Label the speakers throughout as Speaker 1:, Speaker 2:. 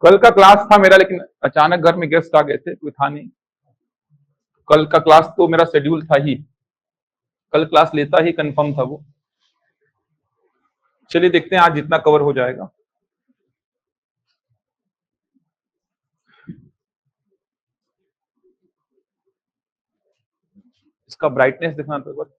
Speaker 1: कल का क्लास था मेरा, लेकिन अचानक घर में गेस्ट आ गए थे, कोई था नहीं। कल का क्लास तो मेरा शेड्यूल था ही, कल क्लास लेता ही कंफर्म था वो। चलिए देखते हैं आज जितना कवर हो जाएगा। इसका ब्राइटनेस दिखना तो एक बार।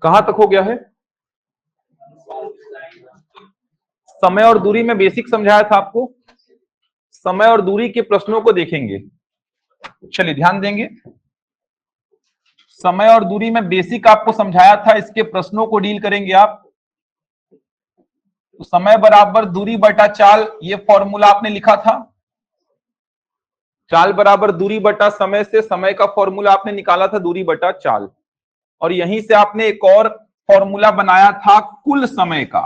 Speaker 1: कहां तक हो गया है? समय और दूरी में बेसिक समझाया था आपको। समय और दूरी के प्रश्नों को देखेंगे। चलिए ध्यान देंगे। समय और दूरी में बेसिक आपको समझाया था, इसके प्रश्नों को डील करेंगे आप। तो समय बराबर दूरी बटा चाल, ये फॉर्मूला आपने लिखा था। चाल बराबर दूरी बटा समय से समय का फॉर्मूला आपने निकाला था दूरी बटा चाल। और यहीं से आपने एक और फॉर्मूला बनाया था कुल समय का।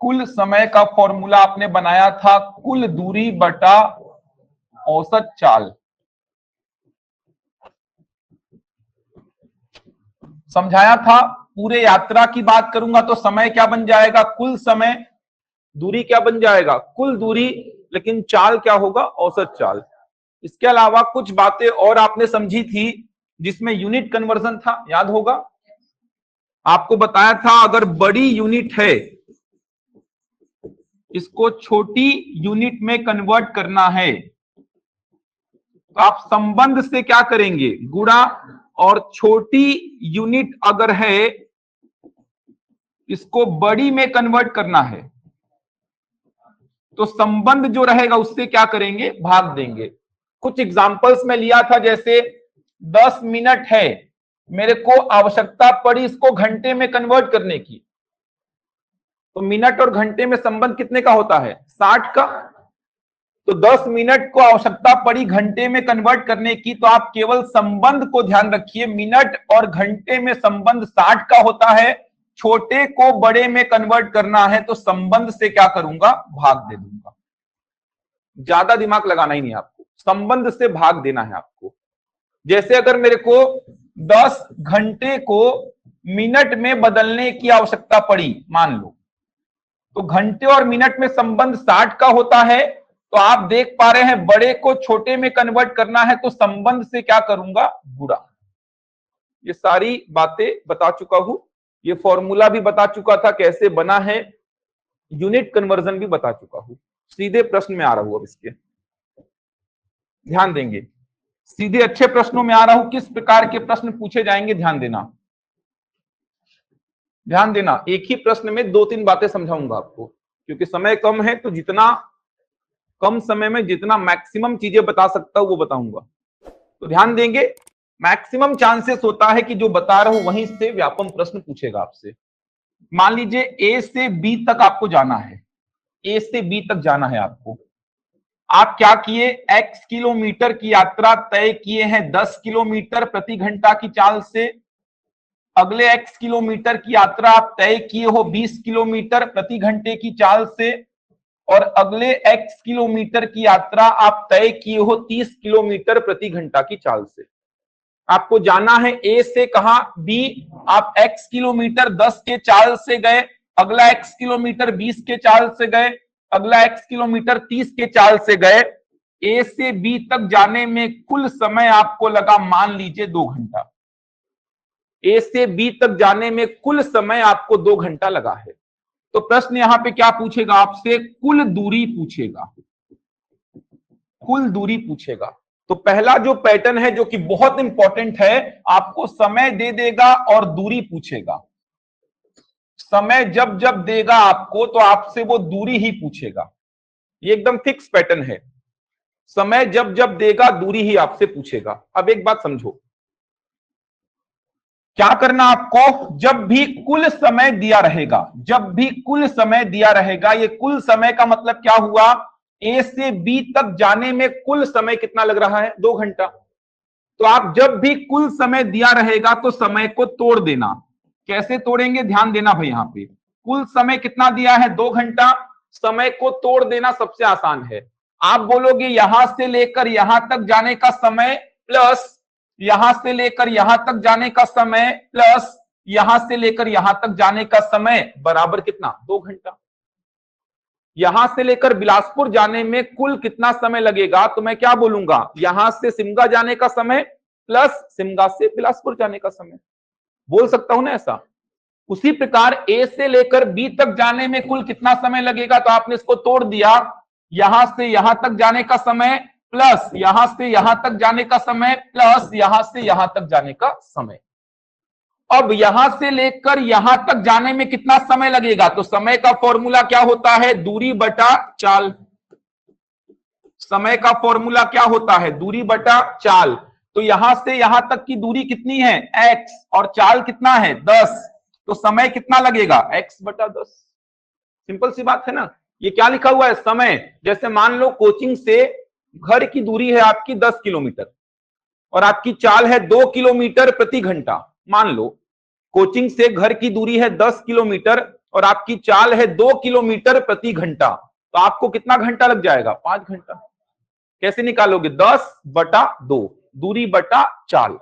Speaker 1: कुल समय का फॉर्मूला आपने बनाया था कुल दूरी बटा औसत चाल। समझाया था। पूरे यात्रा की बात करूंगा तो समय क्या बन जाएगा? कुल समय। दूरी क्या बन जाएगा? कुल दूरी। लेकिन चाल क्या होगा? औसत चाल। इसके अलावा कुछ बातें और आपने समझी थी जिसमें यूनिट कन्वर्जन था, याद होगा। आपको बताया था अगर बड़ी यूनिट है, इसको छोटी यूनिट में कन्वर्ट करना है तो आप संबंध से क्या करेंगे? गुणा। और छोटी यूनिट अगर है, इसको बड़ी में कन्वर्ट करना है तो संबंध जो रहेगा उससे क्या करेंगे? भाग देंगे। कुछ एग्जांपल्स में लिया था, जैसे 10 मिनट है, मेरे को आवश्यकता पड़ी इसको घंटे में कन्वर्ट करने की, तो मिनट और घंटे में संबंध कितने का होता है? 60 का। तो 10 मिनट को आवश्यकता पड़ी घंटे में कन्वर्ट करने की, तो आप केवल संबंध को ध्यान रखिए, मिनट और घंटे में संबंध 60 का होता है। छोटे को बड़े में कन्वर्ट करना है तो संबंध से क्या करूंगा? भाग दे दूंगा। ज्यादा दिमाग लगाना ही नहीं आपको, संबंध से भाग देना है आपको। जैसे अगर मेरे को 10 घंटे को मिनट में बदलने की आवश्यकता पड़ी मान लो, तो घंटे और मिनट में संबंध 60 का होता है। तो आप देख पा रहे हैं बड़े को छोटे में कन्वर्ट करना है तो संबंध से क्या करूंगा? गुणा। ये सारी बातें बता चुका हूं। ये फॉर्मूला भी बता चुका था कैसे बना है, यूनिट कन्वर्जन भी बता चुका हूं। सीधे प्रश्न में आ रहा हूं अब इसके, ध्यान देंगे। सीधे अच्छे प्रश्नों में आ रहा हूं। किस प्रकार के प्रश्न पूछे जाएंगे ध्यान देना। ध्यान देना, एक ही प्रश्न में 2-3 बातें समझाऊंगा आपको, क्योंकि समय कम है तो जितना कम समय में जितना मैक्सिमम चीजें बता सकता हूं वो बताऊंगा। तो ध्यान देंगे, मैक्सिमम चांसेस होता है कि जो बता रहा हूं वहीं से व्यापम प्रश्न पूछेगा आपसे। मान लीजिए ए से बी तक आपको जाना है, ए से बी तक जाना है आपको। आप क्या किए? x किलोमीटर की यात्रा तय किए हैं 10 किलोमीटर प्रति घंटा की चाल से। अगले x किलोमीटर की यात्रा आप तय किए हो 20 किलोमीटर प्रति घंटे की चाल से। और अगले x किलोमीटर की यात्रा आप तय किए हो 30 किलोमीटर प्रति घंटा की चाल से। आपको जाना है ए से कहां? बी। आप x किलोमीटर 10 के चाल से गए, अगला x किलोमीटर 20 के चाल से गए, अगला x किलोमीटर 30 के चाल से गए। ए से बी तक जाने में कुल समय आपको लगा मान लीजिए 2 घंटा। ए से बी तक जाने में कुल समय आपको 2 घंटा लगा है। तो प्रश्न यहां पे क्या पूछेगा आपसे? कुल दूरी पूछेगा। कुल दूरी पूछेगा। तो पहला जो पैटर्न है जो कि बहुत इंपॉर्टेंट है, आपको समय दे देगा और दूरी पूछेगा। समय जब जब देगा आपको तो आपसे वो दूरी ही पूछेगा। ये एकदम फिक्स पैटर्न है। समय जब जब देगा दूरी ही आपसे पूछेगा। अब एक बात समझो, क्या करना आपको? जब भी कुल समय दिया रहेगा, जब भी कुल समय दिया रहेगा, ये कुल समय का मतलब क्या हुआ? ए से बी तक जाने में कुल समय कितना लग रहा है? 2 घंटा। तो आप जब भी कुल समय दिया रहेगा तो समय को तोड़ देना। कैसे तोड़ेंगे? ध्यान देना भाई, यहां पे कुल समय कितना दिया है? 2 घंटा। समय को तोड़ देना सबसे आसान है। आप बोलोगे यहां से लेकर यहां तक जाने का समय प्लस यहां से लेकर यहां तक जाने का समय प्लस यहां से लेकर यहां तक जाने का समय बराबर कितना? 2 घंटा। यहां से लेकर बिलासपुर जाने में कुल कितना समय लगेगा? तो मैं क्या बोलूंगा? यहां से सिमगा जाने का समय प्लस सिमगा से बिलासपुर जाने का समय। बोल सकता हूं ना ऐसा? उसी प्रकार ए से लेकर बी तक जाने में कुल कितना समय लगेगा? तो आपने इसको तोड़ दिया। यहां से यहां तक जाने का समय प्लस यहां से यहां तक जाने का समय प्लस यहां से यहां तक जाने का समय। अब यहां से लेकर यहां तक जाने में कितना समय लगेगा? तो समय का फॉर्मूला क्या होता है? दूरी बटा चाल। समय का फॉर्मूला क्या होता है? दूरी बटा चाल। तो यहां से यहां तक की दूरी कितनी है? x, और चाल कितना है? 10। तो समय कितना लगेगा? x बटा 10। सिंपल सी बात है ना। ये क्या लिखा हुआ है? समय। जैसे मान लो कोचिंग से घर की दूरी है आपकी 10 किलोमीटर और आपकी चाल है 2 किलोमीटर प्रति घंटा। मान लो कोचिंग से घर की दूरी है 10 किलोमीटर और आपकी चाल है 2 किलोमीटर प्रति घंटा। तो आपको कितना घंटा लग जाएगा? 5 घंटा। कैसे निकालोगे? 10 बटा 2, दूरी बटा चाल।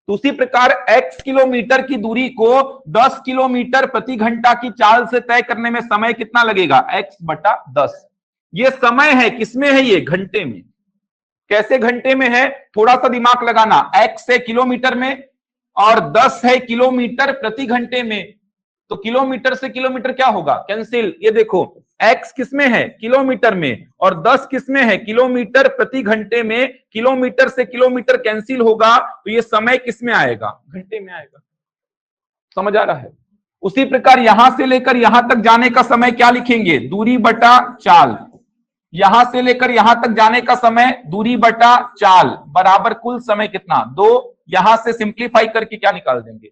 Speaker 1: तो उसी प्रकार x किलोमीटर की दूरी को 10 किलोमीटर प्रति घंटा की चाल से तय करने में समय कितना लगेगा? x बटा 10। ये समय है, किसमें है? ये घंटे में। कैसे घंटे में है? थोड़ा सा दिमाग लगाना। x है किलोमीटर में और 10 है किलोमीटर प्रति घंटे में। तो किलोमीटर से किलोमीटर क्या होगा? कैंसिल। ये देखो x किसमें है? किलोमीटर में, और 10 किसमें है? किलोमीटर प्रति घंटे में। किलोमीटर से किलोमीटर कैंसिल होगा तो ये समय किसमें आएगा? घंटे में आएगा। समझ आ रहा है? उसी प्रकार यहां से लेकर यहां तक जाने का समय क्या लिखेंगे? दूरी बटा चाल। यहां से लेकर यहां तक जाने का समय दूरी बटा चाल बराबर कुल समय कितना? 2। यहां से सिंप्लीफाई करके क्या निकाल देंगे?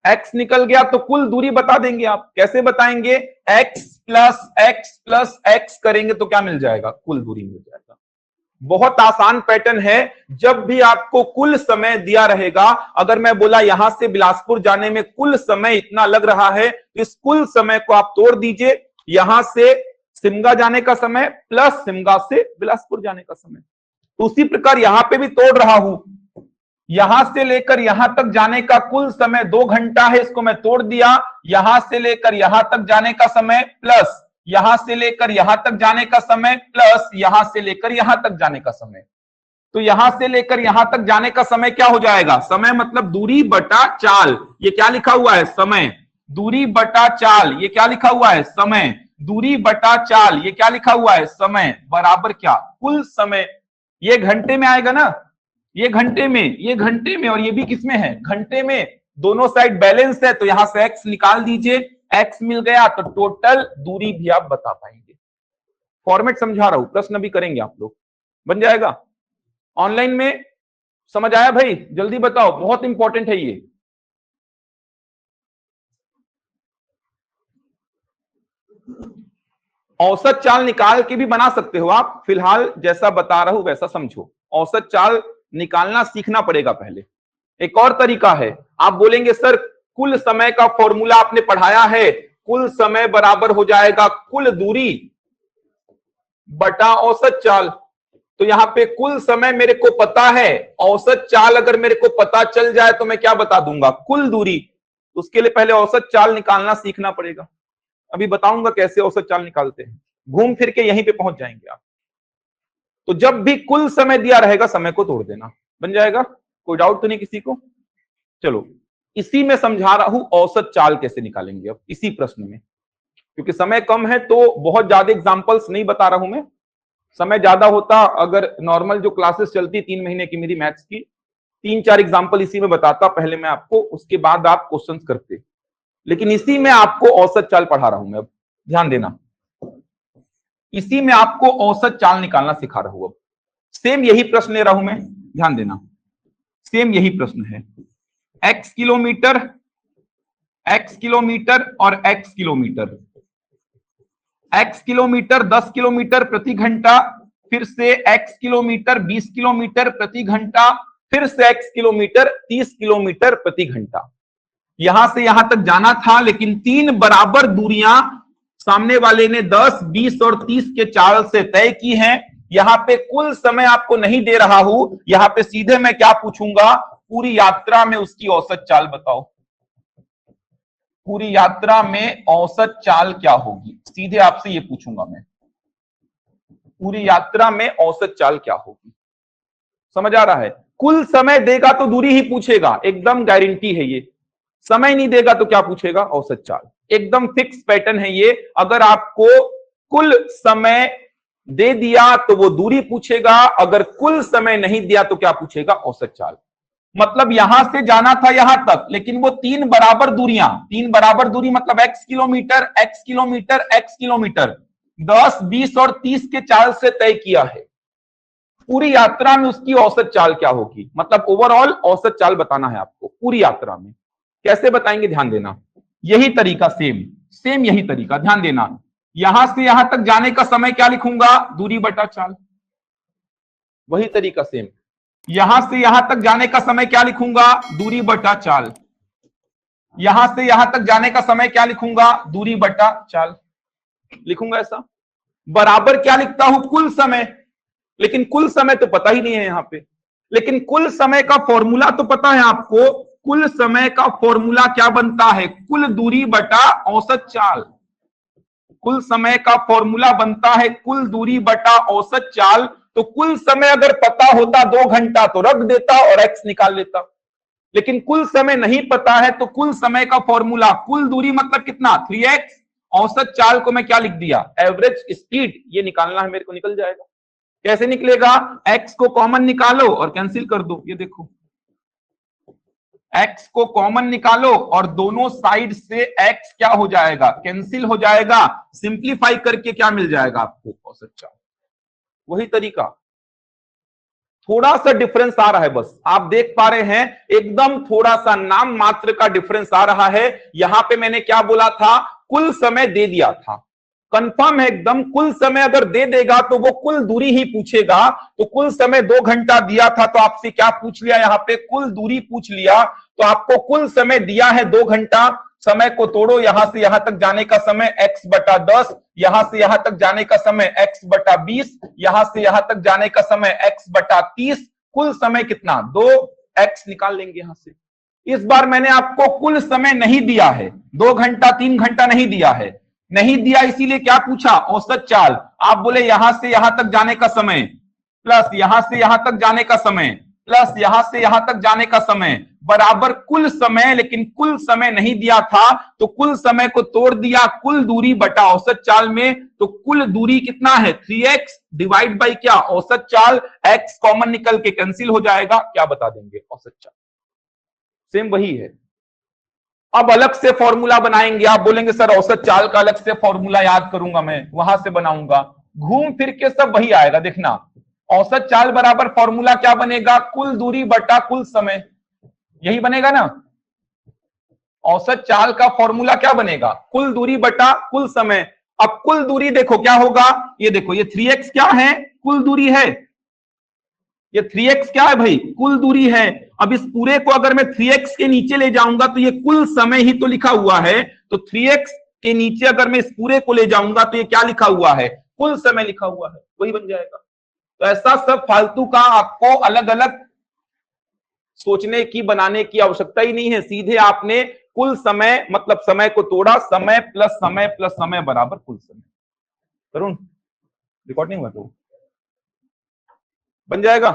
Speaker 1: x निकल गया तो कुल दूरी बता देंगे आप। कैसे बताएंगे? x plus x plus x करेंगे तो क्या मिल जाएगा? कुल दूरी मिल जाएगा। बहुत आसान पैटर्न है। जब भी आपको कुल समय दिया रहेगा, अगर मैं बोला यहां से बिलासपुर जाने में कुल समय इतना लग रहा है, तो इस कुल समय को आप तोड़ दीजिए। यहां से सिमगा जाने का समय प्लस सिमगा से बिलासपुर जाने का समय। तो उसी प्रकार यहां पे भी तोड़ रहा हूं। यहां से लेकर यहां तक जाने का कुल समय 2 घंटा है, इसको मैं तोड़ दिया। यहां से लेकर यहां तक जाने का समय प्लस यहां से लेकर यहां तक जाने का समय प्लस यहां से लेकर यहां तक जाने का समय। तो यहां से लेकर यहां तक जाने का समय क्या हो जाएगा? समय मतलब दूरी बटा चाल। ये क्या लिखा हुआ है? समय। दूरी बटा चाल। ये क्या लिखा हुआ है? समय। दूरी बटा चाल। ये क्या लिखा हुआ है? समय बराबर क्या? कुल समय। ये घंटे में आएगा ना। ये घंटे में, ये घंटे में, और ये भी किसमें है? घंटे में। दोनों साइड बैलेंस है तो यहां से x निकाल दीजिए। x मिल गया तो टोटल दूरी भी आप बता पाएंगे। फॉर्मेट समझा रहा हूं, प्रश्न भी करेंगे आप लोग, बन जाएगा। ऑनलाइन में समझ आया भाई? जल्दी बताओ, बहुत इंपॉर्टेंट है ये। औसत चाल निकाल के भी बना सकते हो आप। फिलहाल जैसा बता रहा हूं वैसा समझो। औसत चाल निकालना सीखना पड़ेगा पहले। एक और तरीका है, आप बोलेंगे सर कुल समय का फॉर्मूला आपने पढ़ाया है, कुल समय बराबर हो जाएगा कुल दूरी बटा औसत चाल। तो यहां पे कुल समय मेरे को पता है, औसत चाल अगर मेरे को पता चल जाए तो मैं क्या बता दूंगा? कुल दूरी। उसके लिए पहले औसत चाल निकालना सीखना पड़ेगा। अभी बताऊंगा कैसे औसत चाल निकालते हैं। घूम फिर के यहीं पे पहुंच जाएंगे आप। तो जब भी कुल समय दिया रहेगा, समय को तोड़ देना, बन जाएगा। कोई डाउट तो नहीं किसी को? चलो, इसी में समझा रहा हूं औसत चाल कैसे निकालेंगे अब इसी प्रश्न में। क्योंकि समय कम है तो बहुत ज्यादा एग्जांपल्स नहीं बता रहा हूं मैं। समय ज्यादा होता, अगर नॉर्मल जो क्लासेस चलती 3 महीने की मेरी मैथ्स की, 3-4 एग्जांपल इसी में बताता पहले मैं आपको, उसके बाद आप क्वेश्चंस करते। लेकिन इसी में आपको औसत चाल पढ़ा रहा हूं मैं। अब ध्यान देना, इसी में आपको औसत चाल निकालना सिखा रहा हूं। अब सेम यही प्रश्न ले रहा हूं मैं, ध्यान देना। सेम यही प्रश्न है। x किलोमीटर, x किलोमीटर और x kilometre. x kilometre 10 kilometre प्रति घंटा, फिर से x किलोमीटर 20 किलोमीटर प्रति घंटा, फिर से x किलोमीटर 30 किलोमीटर प्रति घंटा। यहां से यहां तक जाना था, लेकिन 3 बराबर दूरियां सामने वाले ने 10, 20 और 30 के चाल से तय की हैं। यहां पे कुल समय आपको नहीं दे रहा हूं, यहां पे सीधे मैं क्या पूछूंगा, पूरी यात्रा में उसकी औसत चाल बताओ। पूरी यात्रा में औसत चाल क्या होगी, सीधे आपसे ये पूछूंगा मैं, पूरी यात्रा में औसत चाल क्या होगी। समझ आ रहा है? कुल समय देगा तो दूरी ही पूछेगा, एकदम गारंटी है ये। समय नहीं देगा तो क्या पूछेगा, औसत चाल। एकदम फिक्स पैटर्न है ये। अगर आपको कुल समय दे दिया तो वो दूरी पूछेगा, अगर कुल समय नहीं दिया तो क्या पूछेगा, औसत चाल। मतलब यहां से जाना था यहां तक, लेकिन वो 3 बराबर दूरियां, 3 बराबर दूरी मतलब x kilometre, x kilometre, x kilometre 10, 20 और 30 के चाल से तय किया है। पूरी यात्रा में उसकी औसत चाल क्या होगी, मतलब ओवरऑल औसत चाल बताना है आपको पूरी यात्रा में। कैसे बताएंगे, ध्यान देना। यही तरीका, सेम यही तरीका, ध्यान देना। यहां से यहां तक जाने का समय क्या लिखूंगा, दूरी बटा चाल। वही तरीका सेम। यहां से यहां तक जाने का समय क्या लिखूंगा, दूरी बटा चाल। यहां से यहां तक जाने का समय क्या लिखूंगा, दूरी बटा चाल लिखूंगा ऐसा। बराबर क्या लिखता हूं, कुल समय। लेकिन कुल समय तो पता ही नहीं है यहां पे। लेकिन कुल समय का फॉर्मूला तो पता है आपको। कुल समय का फॉर्मूला क्या बनता है, कुल दूरी बटा औसत चाल। कुल समय का फॉर्मूला बनता है कुल दूरी बटा औसत चाल। तो कुल समय अगर पता होता 2 घंटा तो रख देता और x निकाल लेता। लेकिन कुल समय नहीं पता है, तो कुल समय का फॉर्मूला, कुल दूरी मतलब कितना, 3x, औसत चाल को मैं क्या लिख दिया, एवरेज स्पीड। ये निकालना है मेरे को, निकल जाएगा। कैसे निकलेगा, x को कॉमन निकालो और कैंसिल कर दो। ये देखो, x को कॉमन निकालो और दोनों साइड से x क्या हो जाएगा, कैंसिल हो जाएगा। सिंप्लीफाई करके क्या मिल जाएगा आपको, औसत चाल। वही तरीका, थोड़ा सा डिफरेंस आ रहा है बस, आप देख पा रहे हैं, एकदम थोड़ा सा नाम मात्र का डिफरेंस आ रहा है। यहां पे मैंने क्या बोला था, कुल समय दे दिया था, कंफर्म है एकदम। कुल समय अगर दे देगा तो वो कुल दूरी ही पूछेगा। तो कुल समय 2 घंटा दिया था, तो आपसे क्या पूछ लिया, यहां पे कुल दूरी पूछ लिया। तो आपको कुल समय दिया है 2 घंटा। समय को तोड़ो, यहां से यहां तक जाने का समय x बटा 10, यहां से यहां तक जाने का समय x बटा 20, यहां से यहां तक जाने का समय x बटा 30। कुल समय कितना, 2x निकाल लेंगे यहां से। इस बार मैंने आपको कुल समय नहीं दिया है, 2 घंटा 3 घंटा नहीं दिया है, नहीं दिया इसीलिए क्या पूछा, औसत चाल। आप बोले यहां से यहां तक जाने का समय प्लस यहां से यहां तक जाने का समय प्लस यहां से यहां तक जाने का समय बराबर कुल समय। लेकिन कुल समय नहीं दिया था, तो कुल समय को तोड़ दिया कुल दूरी बटा औसत चाल में। तो कुल दूरी कितना है, 3x डिवाइड बाई क्या, औसत चाल। x कॉमन निकल के कैंसिल हो जाएगा, क्या बता देंगे, औसत चाल। सेम वही है। अब अलग से फॉर्मूला बनाएंगे, आप बोलेंगे सर औसत चाल का अलग से फॉर्मूला याद करूंगा मैं, वहां से बनाऊंगा। घूम फिर के सब वही आएगा, देखना। औसत चाल बराबर फॉर्मूला क्या बनेगा, कुल दूरी बटा कुल समय, यही बनेगा ना। औसत चाल का फॉर्मूला क्या बनेगा, कुल दूरी बटा कुल समय। अब कुल दूरी देखो क्या होगा, ये देखो, ये 3x क्या है, कुल दूरी है। ये 3x क्या है भाई, कुल दूरी है। अब इस पूरे को अगर मैं 3x के नीचे ले जाऊंगा तो ये कुल समय ही तो लिखा हुआ है। तो 3x के नीचे अगर मैं इस पूरे को ले जाऊंगा तो ये क्या लिखा हुआ है, कुल समय लिखा हुआ है, वही बन जाएगा। तो ऐसा सब फालतू का आपको अलग अलग सोचने की, बनाने की आवश्यकता ही नहीं है। सीधे आपने कुल समय मतलब समय को तोड़ा, समय प्लस समय बराबर कुल समय। तरुण रिकॉर्ड नहीं हुआ तो बन जाएगा,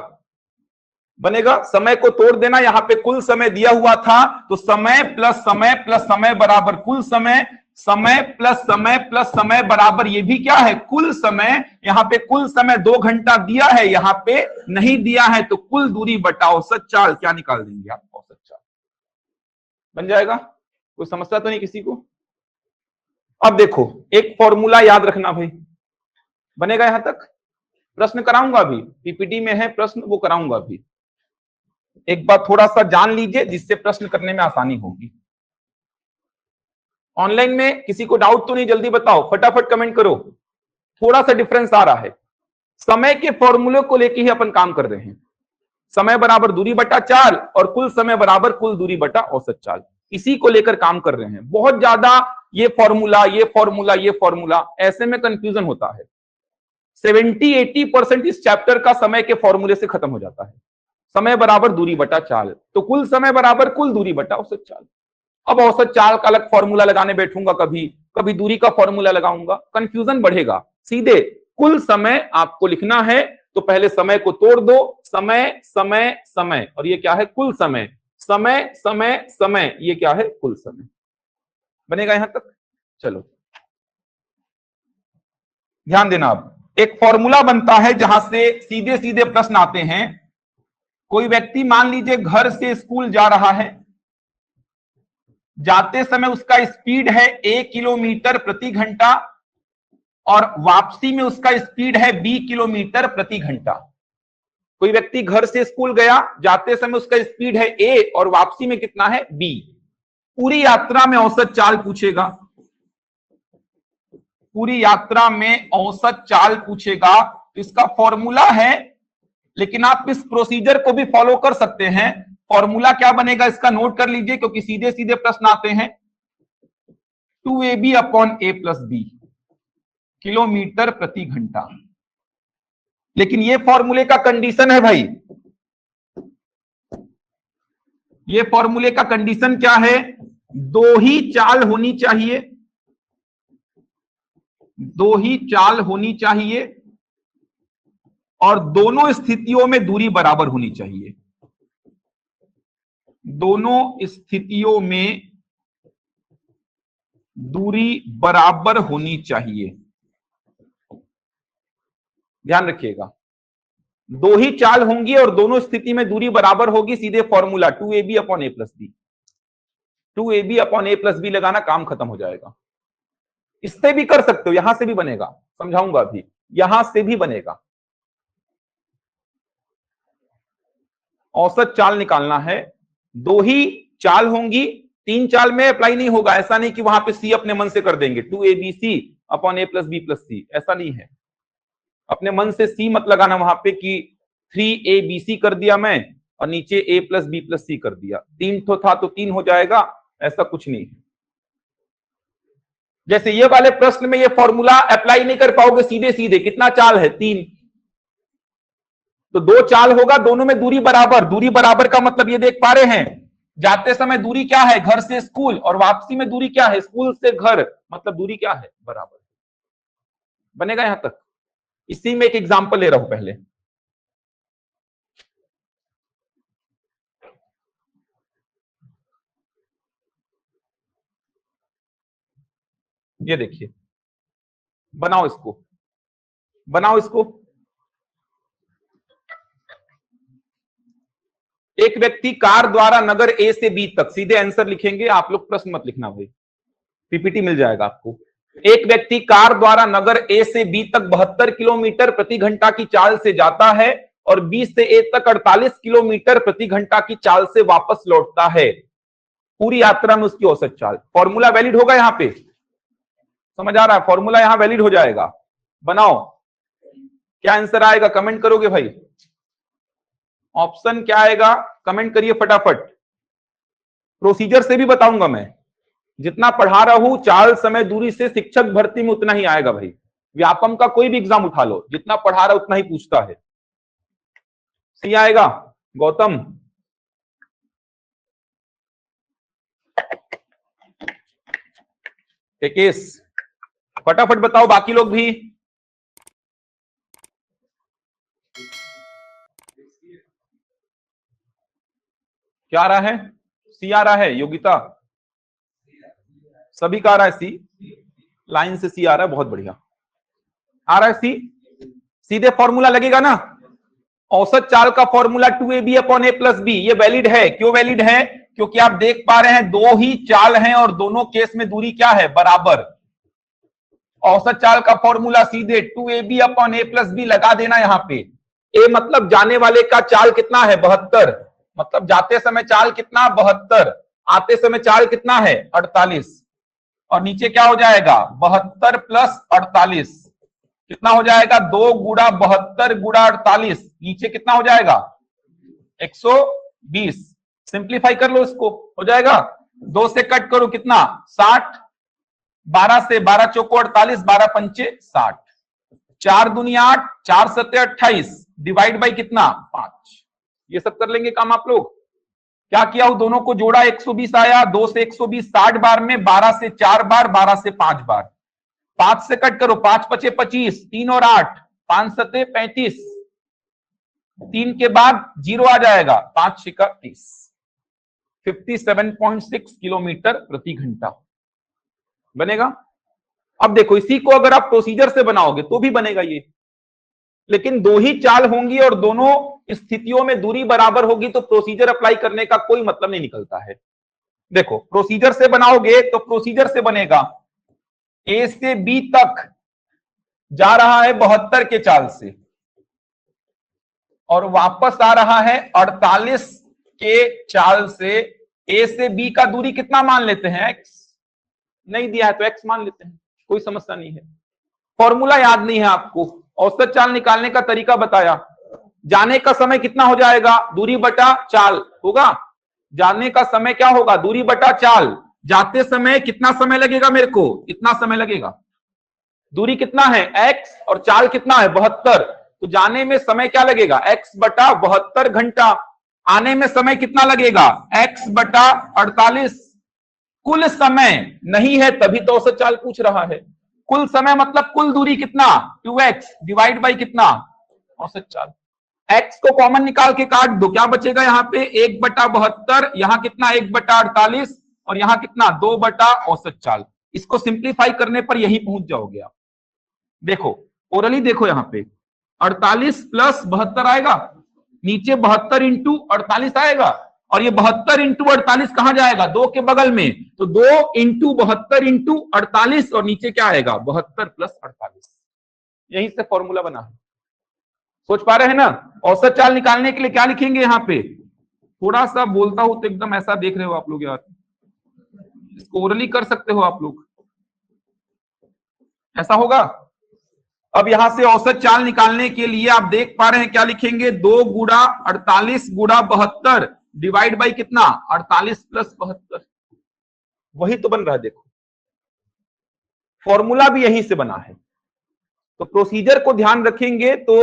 Speaker 1: बनेगा। समय को तोड़ देना, यहां पे कुल समय दिया हुआ था, तो समय प्लस समय बराबर कुल समय। समय प्लस समय बराबर ये भी क्या है, कुल समय। यहां पे कुल समय 2 घंटा दिया है, यहां पे नहीं दिया है, तो कुल दूरी बटा औसत चाल। क्या निकाल देंगे आप, औसत चाल बन जाएगा। कोई समस्या तो नहीं किसी को। अब देखो, एक फॉर्मूला याद रखना भाई, बनेगा यहां तक। प्रश्न कराऊंगा अभी, पीपीटी में है प्रश्न, वो कराऊंगा अभी। एक बार थोड़ा सा जान लीजिए, जिससे प्रश्न करने में आसानी होगी। ऑनलाइन में किसी को डाउट तो नहीं? जल्दी बताओ, फटाफट कमेंट करो। थोड़ा सा डिफरेंस आ रहा है, समय के फॉर्मूले को लेके ही अपन काम कर रहे हैं। समय बराबर दूरी बटा चाल और कुल समय बराबर कुल दूरी बटा औसत चाल, इसी को लेकर काम कर रहे हैं। बहुत ज्यादा ये फॉर्मूला ये फॉर्मूला ये फॉर्मूला, ऐसे में कंफ्यूजन होता है। 70-80% इस चैप्टर का समय के फॉर्मूले से खत्म हो जाता है। समय बराबर दूरी बटा चाल, तो कुल समय बराबर कुल दूरी बटा औसत चाल। अब औसत चाल का अलग फॉर्मूला लगाने बैठूंगा, कभी कभी दूरी का फॉर्मूला लगाऊंगा, कंफ्यूजन बढ़ेगा। सीधे कुल समय आपको लिखना है, तो पहले समय को तोड़ दो, समय समय समय, और ये क्या है? कुल समय। समय समय समय, ये क्या है? कुल समय। बनेगा यहां तक? चलो ध्यान देना। अब एक फॉर्मूला बनता है जहां से सीधे सीधे प्रश्न आते हैं। कोई व्यक्ति मान लीजिए घर से स्कूल जा रहा है, जाते समय उसका स्पीड है 1 किलोमीटर प्रति घंटा और वापसी में उसका स्पीड है 20 किलोमीटर प्रति घंटा। कोई व्यक्ति घर से स्कूल गया, जाते समय उसका स्पीड है a और वापसी में कितना है? b। पूरी यात्रा में औसत चाल पूछेगा, पूरी यात्रा में औसत चाल पूछेगा। तो इसका फॉर्मूला है, लेकिन आप इस प्रोसीजर को भी फॉलो कर सकते हैं। फॉर्मूला क्या बनेगा इसका नोट कर लीजिए, क्योंकि सीधे सीधे प्रश्न आते हैं। 2ab upon a plus b, kilometre प्रति घंटा। लेकिन ये फॉर्मूले का कंडीशन है भाई, ये फॉर्मूले का कंडीशन क्या है? दो ही चाल होनी चाहिए, दो ही चाल होनी चाहिए और दोनों स्थितियों में दूरी बराबर होनी चाहिए। दोनों स्थितियों में दूरी बराबर होनी चाहिए, ध्यान रखिएगा। दो ही चाल होंगी और दोनों स्थिति में दूरी बराबर होगी। सीधे formula 2ab upon a plus B, 2ab upon a plus B लगाना, काम खत्म हो जाएगा। इससे भी कर सकते हो, यहां से भी बनेगा, समझाऊंगा अभी, यहां से भी बनेगा। औसत चाल निकालना है, दो ही चाल होंगी, तीन चाल में अप्लाई नहीं होगा। ऐसा नहीं कि वहां पे सी अपने मन से कर देंगे, 2abc upon a plus B plus C, ऐसा नहीं है। अपने मन से सी मत लगाना वहां पे कि 3abc कर दिया मैं और नीचे a प्लस बी प्लस सी कर दिया, तीन तो था तो तीन हो जाएगा, ऐसा कुछ नहीं है। जैसे ये वाले प्रश्न में ये फॉर्मूला अप्लाई नहीं कर पाओगे सीधे सीधे। कितना चाल है? 3, तो दो चाल होगा, दोनों में दूरी बराबर। दूरी बराबर का मतलब ये देख पा रहे हैं, जाते समय दूरी क्या है? घर से स्कूल, और वापसी में दूरी क्या है? स्कूल से घर, मतलब दूरी क्या है? बराबर। बनेगा यहां तक? इसी में एक एग्जांपल ले रहा हूं पहले। ये देखिए, बनाओ इसको, बनाओ इसको। एक व्यक्ति कार द्वारा नगर ए से बी तक, सीधे आंसर लिखेंगे आप लोग, प्रश्न मत लिखना भाई, पीपीटी मिल जाएगा आपको। एक व्यक्ति कार द्वारा नगर ए से बी तक 72 किलोमीटर प्रति घंटा की चाल से जाता है और बी से ए तक 48 किलोमीटर प्रति घंटा की चाल से वापस लौटता है। पूरी यात्रा में उसकी औसत चाल। फॉर्मूला वैलिड होगा यहां पे, समझ आ रहा है? फॉर्मूला यहां वैलिड हो जाएगा। बनाओ, क्या आंसर आएगा? कमेंट करोगे भाई? ऑप्शन क्या आएगा? कमेंट करिए फटाफट। प्रोसीजर से भी बताऊंगा मैं, जितना पढ़ा रहा हूं चाल समय दूरी से शिक्षक भर्ती में उतना ही आएगा भाई। व्यापम का कोई भी एग्जाम उठा लो, जितना पढ़ा रहा उतना ही पूछता है। सही आएगा गौतम? टेकेश फटाफट बताओ, बाकी लोग भी। क्या आ रहा है? सी आ रहा है? योगिता सभी का आ रहा है सी? लाइन से सी आ रहा है, बहुत बढ़िया आ रहा है सी। सीधे फॉर्मूला लगेगा ना, औसत चाल का formula 2ab upon a plus B. ये वैलिड है। क्यों वैलिड है? क्योंकि आप देख पा रहे हैं दो ही चाल हैं और दोनों केस में दूरी क्या है? बराबर। औसत चाल का फॉर्मूला सीधे 2ab upon a plus B लगा देना यहां पे। a मतलब जाने वाले का चाल कितना है? 72, मतलब जाते समय चाल कितना? 72, आते समय चाल कितना है? 48। और नीचे क्या हो जाएगा 72 प्लस 48, कितना हो जाएगा 2 गुणा 72 गुणा 48, नीचे कितना हो जाएगा 120। सिंप्लीफाई कर लो इसको, हो जाएगा 2 से कट करो कितना 60, 12 से 12 चौको 48, 12 पंचे 60, 4 दूनी 8, 4 सत्ते 28, डिवाइड बाई कितना 5। ये सब कर लेंगे काम आप लोग। क्या किया हूं, दोनों को जोड़ा 120 आया, 2 से 120 60 बार में, 12 से 4 बार, 12 से 5 बार, 5 से कट करो 5 पचे 25, 3 और 8, 5 सत्ते 35, 3 के बाद 0 आ जाएगा, 5 छिका 30, 57.6 किलोमीटर प्रति घंटा बनेगा। अब देखो इसी को अगर आप प्रोसीजर से बनाओगे तो भी बनेगा ये, लेकिन 2 ही चाल होंगी और दोनों स्थितियों में दूरी बराबर होगी तो प्रोसीजर अप्लाई करने का कोई मतलब नहीं निकलता है। देखो प्रोसीजर से बनाओगे तो प्रोसीजर से बनेगा ए से बी तक जा रहा है 72 के चाल से और वापस आ रहा है 48 के चाल से। ए से बी का दूरी कितना मान लेते हैं x, नहीं दिया है तो x मान लेते हैं, कोई समस्या नहीं है। फॉर्मूला याद नहीं है आपको, औसत चाल निकालने का तरीका बताया। जाने का समय कितना हो जाएगा, दूरी बटा चाल होगा। जाने का समय क्या होगा, दूरी बटा चाल। जाते समय कितना समय लगेगा मेरे को, इतना समय लगेगा। दूरी कितना है x और चाल कितना है 72, तो जाने में समय क्या लगेगा x बटा 72 घंटा। आने में समय कितना लगेगा x बटा 48। कुल समय नहीं है तभी तो औसत चाल पूछ रहा है। कुल समय मतलब कुल दूरी कितना 2x डिवाइड बाई कितना औसत चाल। x को कॉमन निकाल के काट दो, क्या बचेगा यहाँ पे 1 बटा 72, यहाँ कितना 1 बटा 48 और यहाँ कितना 2 बटा औसत चाल। इसको सिंप्लीफाई करने पर यही पहुंच जाओगे आप। देखो ओरली देखो यहाँ पे 48 प्लस 72 आएगा, नीचे 72 इंटू 48 आएगा और ये 72 इंटू 48 कहां जाएगा 2 के बगल में, तो 2 इंटू 72 इंटू 48 और नीचे क्या आएगा 72 प्लस 48। यहीं से फॉर्मूला बना है। सोच पा रहे हैं ना। औसत चाल निकालने के लिए क्या लिखेंगे यहाँ पे, थोड़ा सा बोलता हूं तो एकदम ऐसा देख रहे हो आप लोग यार, इसको ओरली कर सकते हो आप लोग, ऐसा होगा। अब यहां से औसत चाल निकालने के लिए आप देख पा रहे हैं क्या लिखेंगे 2 गुणा 48 गुणा 72 डिवाइड बाई कितना 48 प्लस 72, वही तो बन रहा है। देखो फॉर्मूला भी यहीं से बना है, तो प्रोसीजर को ध्यान रखेंगे तो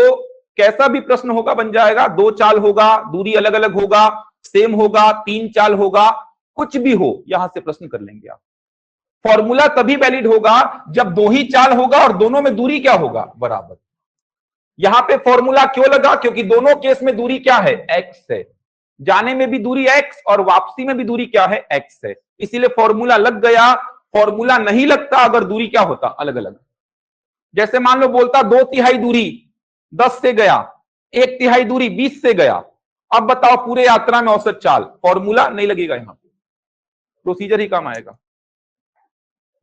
Speaker 1: कैसा भी प्रश्न होगा बन जाएगा। 2 चाल होगा, दूरी अलग अलग होगा, सेम होगा, 3 चाल होगा, कुछ भी हो यहां से प्रश्न कर लेंगे आप। फॉर्मूला तभी वैलिड होगा जब 2 ही चाल होगा और दोनों में दूरी क्या होगा बराबर। यहां पे फॉर्मूला क्यों लगा, क्योंकि दोनों केस में दूरी क्या है x है, जाने में भी दूरी x और वापसी में भी दूरी क्या है x है, इसीलिए फॉर्मूला लग गया। फॉर्मूला नहीं लगता अगर दूरी क्या होता अलग अलग। जैसे मान लो बोलता 2/3 दूरी 10 से गया, 1/3 दूरी 20 से गया, अब बताओ पूरे यात्रा में औसत चाल, फॉर्मूला नहीं लगेगा, यहां पे प्रोसीजर ही काम आएगा।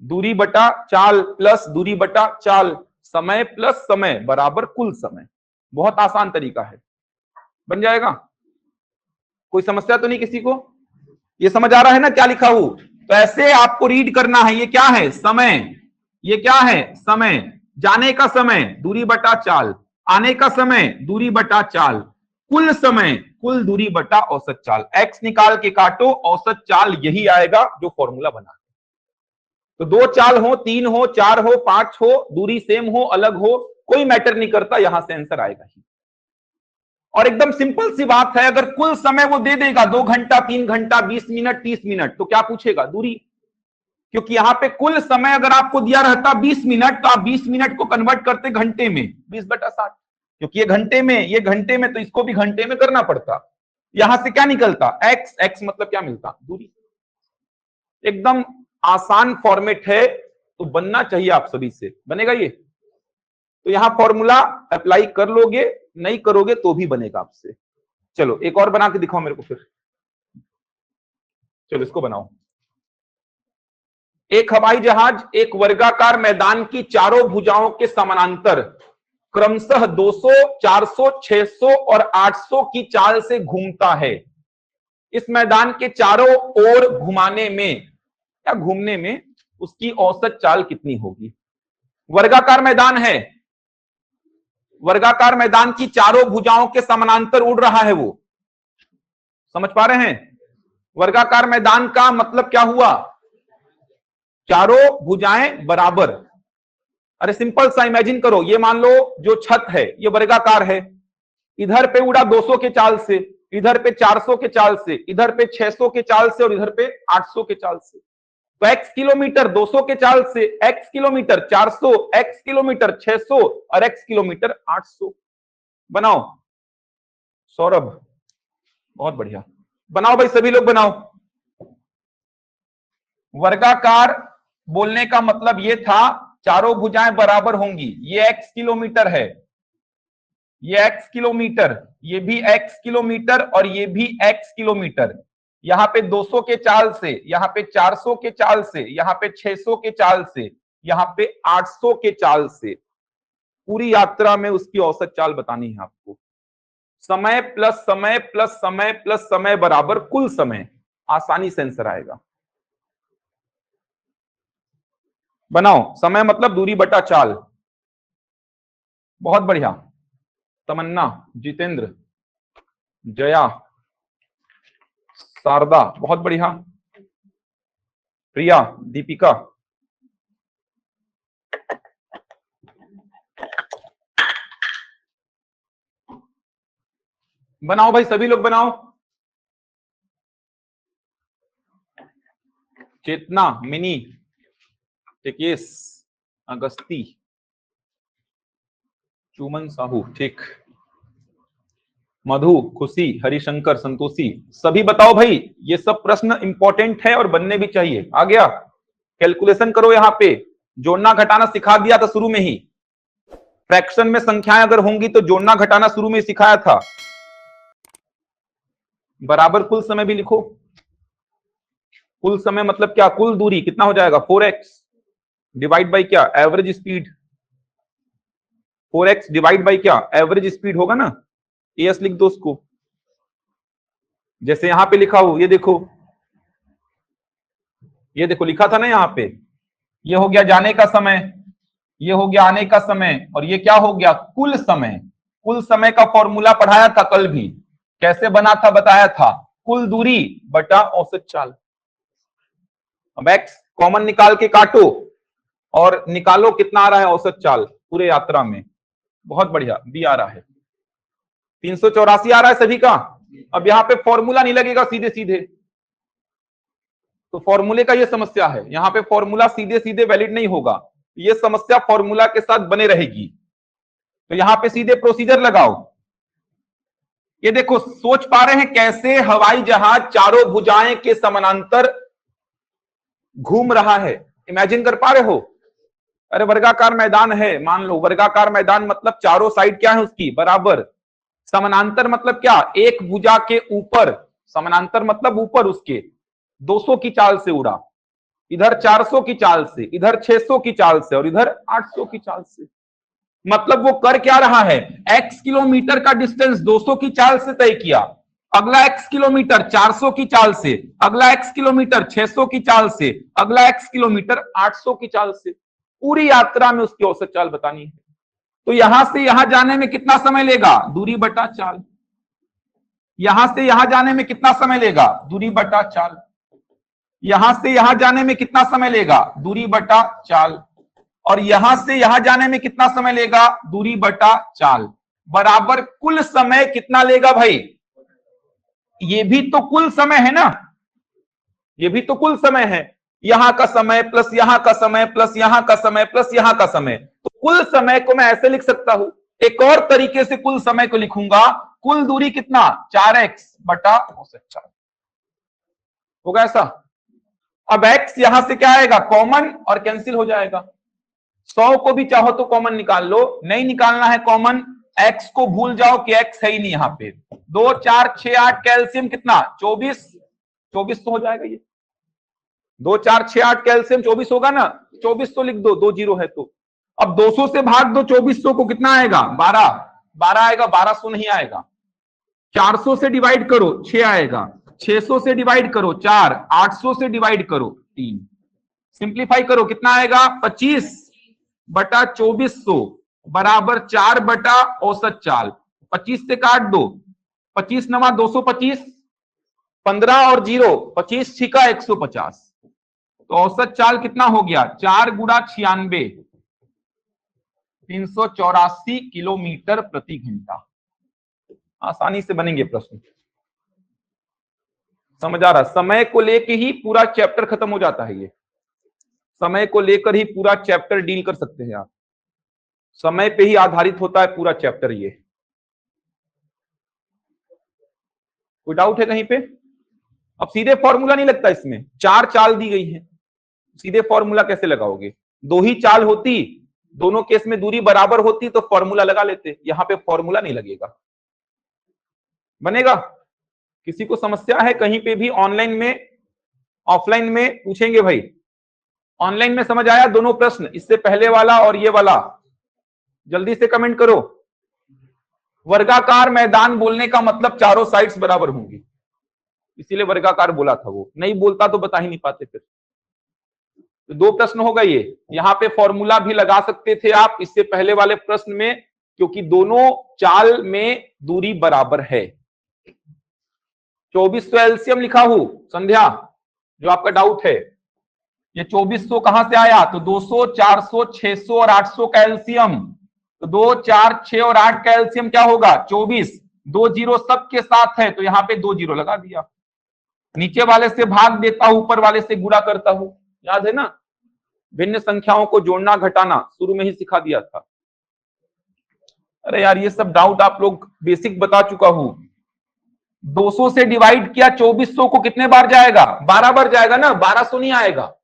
Speaker 1: दूरी बटा चाल प्लस दूरी बटा चाल, समय प्लस समय बराबर कुल समय। बहुत आसान तरीका है, बन जाएगा। कोई समस्या तो नहीं किसी को, ये समझ आ रहा है ना क्या लिखा हूं। तो ऐसे आपको रीड करना है, ये क्या है समय, ये क्या है समय, जाने का समय दूरी बटा चाल, आने का समय दूरी बटा चाल, कुल समय कुल दूरी बटा औसत चाल। x निकाल के काटो, औसत चाल यही आएगा जो फॉर्मूला बना। तो 2 चाल हो, 3 हो, 4 हो, 5 हो, दूरी सेम हो अलग हो, कोई मैटर नहीं करता, यहां से आंसर आएगा ही। और एकदम सिंपल सी बात है, अगर कुल समय वो दे देगा 2 घंटा 3 घंटा 20 मिनट 30 मिनट, तो क्या पूछेगा दूरी, क्योंकि यहां पे कुल समय अगर आपको दिया रहता 20 मिनट तो आप 20 मिनट को कन्वर्ट करते घंटे में 20/60, क्योंकि ये घंटे में तो इसको भी घंटे में करना पड़ता। यहां से क्या निकलता x मतलब क्या मिलता दूरी। एकदम आसान फॉर्मेट है, तो बनना चाहिए आप सभी से, बनेगा ये। तो यहां फॉर्मूला अप्लाई कर लोगे, नहीं करोगे तो भी बनेगा आपसे। चलो एक और बना के दिखाओ मेरे को फिर, चलो इसको बनाओ। एक हवाई जहाज एक वर्गाकार मैदान की चारों भुजाओं के समानांतर क्रमशः 200, 400, 600 और 800 की चाल से घूमता है। इस मैदान के चारों ओर घुमाने में या घूमने में उसकी औसत चाल कितनी होगी। वर्गाकार मैदान है, वर्गाकार मैदान की चारों भुजाओं के समानांतर उड़ रहा है वो, समझ पा रहे हैं। वर्गाकार मैदान का मतलब क्या हुआ, चारों भुजाएं बराबर। अरे सिंपल सा इमेजिन करो, ये मान लो जो छत है ये वर्गाकार है, इधर पे उड़ा 200 के चाल से, इधर पे 400 के चाल से, इधर पे 600 के चाल से और इधर पे 800 के चाल से। तो x किलोमीटर 200 के चाल से, x किलोमीटर 400, x किलोमीटर 600 और x किलोमीटर 800। बनाओ सौरभ, बहुत बढ़िया, बनाओ भाई सभी लोग बनाओ। वर्गाकार बोलने का मतलब ये था चारों भुजाएं बराबर होंगी। ये x किलोमीटर है, ये x किलोमीटर, ये भी x किलोमीटर और ये भी x किलोमीटर। यहां पे 200 के चाल से, यहां पे 400 के चाल से, यहां पे 600 के चाल से, यहां पे 800 के चाल से। पूरी यात्रा में उसकी औसत चाल बतानी है आपको। समय प्लस समय प्लस समय प्लस समय बराबर कुल समय। आसानी से आंसर आएगा। बनाओ, समय मतलब दूरी बटा चाल। बहुत बढ़िया, तमन्ना, जितेंद्र, जया, शारदा, बहुत बढ़िया, प्रिया, दीपिका। बनाओ भाई सभी लोग बनाओ। चेतना, मिनी, टिकेश, अगस्ती, चुमन साहू, ठीक, मधु, खुशी, हरिशंकर, संतोषी, सभी बताओ भाई। ये सब प्रश्न इंपॉर्टेंट है और बनने भी चाहिए। आ गया, कैलकुलेशन करो। यहां पे जोड़ना घटाना सिखा दिया था शुरू में ही। फ्रैक्शन में संख्याएं अगर होंगी तो जोड़ना घटाना शुरू में सिखाया था। बराबर कुल समय भी लिखो। कुल समय मतलब क्या, कुल दूरी कितना हो जाएगा, 4x डिवाइड बाई क्या, average speed. 4x divide by क्या, एवरेज स्पीड होगा ना। एस लिख दो उसको, जैसे यहां पे लिखा हो। ये देखो, ये देखो लिखा था ना यहां पे। ये हो गया जाने का समय, ये हो गया आने का समय, और ये क्या हो गया, कुल समय। कुल समय का फॉर्मूला पढ़ाया था कल भी, कैसे बना था बताया था, कुल दूरी बटा औसत चाल। अब x कॉमन निकाल के काटो और निकालो कितना आ रहा है औसत चाल पूरे यात्रा में। बहुत बढ़िया, बी आ रहा है, 384 आ रहा है सभी का। अब यहां पे फॉर्मूला नहीं लगेगा सीधे सीधे, तो फॉर्मूले का ये समस्या है। यहां पे फॉर्मूला सीधे सीधे वैलिड नहीं होगा, ये समस्या फॉर्मूला के साथ बने रहेगी। तो यहां पे सीधे प्रोसीजर लगाओ। ये देखो, सोच पा रहे हैं कैसे हवाई जहाज चारों भुजाएं के समानांतर घूम रहा है, इमेजिन कर पा रहे हो। अरे वर्गाकार मैदान है, मान लो वर्गाकार मैदान मतलब चारों साइड क्या है उसकी, बराबर। समानांतर मतलब क्या, एक भुजा के ऊपर, समानांतर मतलब ऊपर उसके 200 की चाल से उड़ा, इधर 400 की चाल से, इधर 600 की चाल से और इधर 800 की चाल से। मतलब वो कर क्या रहा है, x किलोमीटर का डिस्टेंस 200 की चाल से तय किया, अगला x किलोमीटर 400 की चाल से, अगला x किलोमीटर 600 की चाल से, अगला x किलोमीटर 800 की चाल से। पूरी यात्रा में उसकी औसत चाल बतानी है। तो यहां से यहां जाने में कितना समय लेगा, दूरी बटा चाल। यहां से यहां जाने में कितना समय लेगा, दूरी बटा चाल। यहां से यहां जाने में कितना समय लेगा, दूरी बटा चाल। और यहां से यहां जाने में कितना समय लेगा, दूरी बटा चाल, बराबर कुल समय कितना लेगा भाई। ये भी तो कुल समय है ना, ये भी तो कुल समय है। यहां का समय प्लस यहां का समय प्लस यहां का समय प्लस यहां का समय, तो कुल समय को मैं ऐसे लिख सकता हूं। एक और तरीके से कुल समय को लिखूंगा, कुल दूरी कितना, 4x बटा औसत चाल। होगा ऐसा। अब x यहां से क्या आएगा, कॉमन, और कैंसिल हो जाएगा। 100 को भी चाहो तो कॉमन निकाल लो, नहीं निकालना है कॉमन, x को भूल जाओ कि x है ही नहीं यहां पे। 2 4 6 8 कैल्शियम कितना, 24, 24 तो हो जाएगा ये। 2 4 6 8 कैल्शियम 24 होगा ना, 24 तो लिख दो, 2 जीरो है तो। अब 200 से भाग दो 2400 को, कितना आएगा, 12, 12 आएगा, 1200 नहीं आएगा। 400 से डिवाइड करो 6 आएगा, 600 से डिवाइड करो 4, 800 से डिवाइड करो 3। सिंप्लीफाई करो, कितना आएगा 25/2400 बराबर 4 बटा औसत चाल। 25 से काट दो, 25 नवा 225, 15 और 0 25 छिका 150। तो औसत चाल कितना हो गया 4 गुणा 96 384 किलोमीटर प्रति घंटा। आसानी से बनेंगे प्रश्न, समझ आ रहा। समय को लेकर ही पूरा चैप्टर खत्म हो जाता है, ये समय को लेकर ही पूरा चैप्टर डील कर सकते हैं आप, समय पे ही आधारित होता है पूरा चैप्टर। ये कोई डाउट है कहीं पे? अब सीधे फॉर्मूला नहीं लगता इसमें, 4 चाल दी गई है, सीधे फॉर्मूला कैसे लगाओगे? 2 ही चाल होती, दोनों केस में दूरी बराबर होती तो फॉर्मूला लगा लेते, यहां पे फॉर्मूला नहीं लगेगा। बनेगा? किसी को समस्या है कहीं पे भी? ऑनलाइन में ऑफलाइन में पूछेंगे भाई। ऑनलाइन में समझ आया दोनों प्रश्न, इससे पहले वाला और ये वाला? जल्दी से कमेंट करो। वर्गाकार मैदान बोलने का मतलब चारों साइड्स बराबर होंगी, इसीलिए वर्गाकार बोला था। वो नहीं बोलता तो बता ही नहीं पाते फिर। तो 2 प्रश्न हो गए ये, यहां पे फॉर्मूला भी लगा सकते थे आप इससे पहले वाले प्रश्न में, क्योंकि दोनों चाल में दूरी बराबर है। 2400 एलसीएम लिखा हूं संध्या, जो आपका डाउट है, ये 2400 कहां से आया? तो 200, 400, 600 और 800 का एलसीएम। तो 2, 4, 6 और 8 का एलसीएम क्या होगा 24। 2 जीरो सबके साथ है तो यहां पे 2 जीरो लगा दिया। नीचे वाले से भाग देता हूं, ऊपर वाले से गुणा करता हूं, याद है ना? भिन्न संख्याओं को जोड़ना घटाना शुरू में ही सिखा दिया था। अरे यार ये सब डाउट आप लोग बेसिक बता चुका हूं। 200 से डिवाइड किया 2400 को कितने बार जाएगा? 12 बार जाएगा ना, 1200 नहीं आएगा।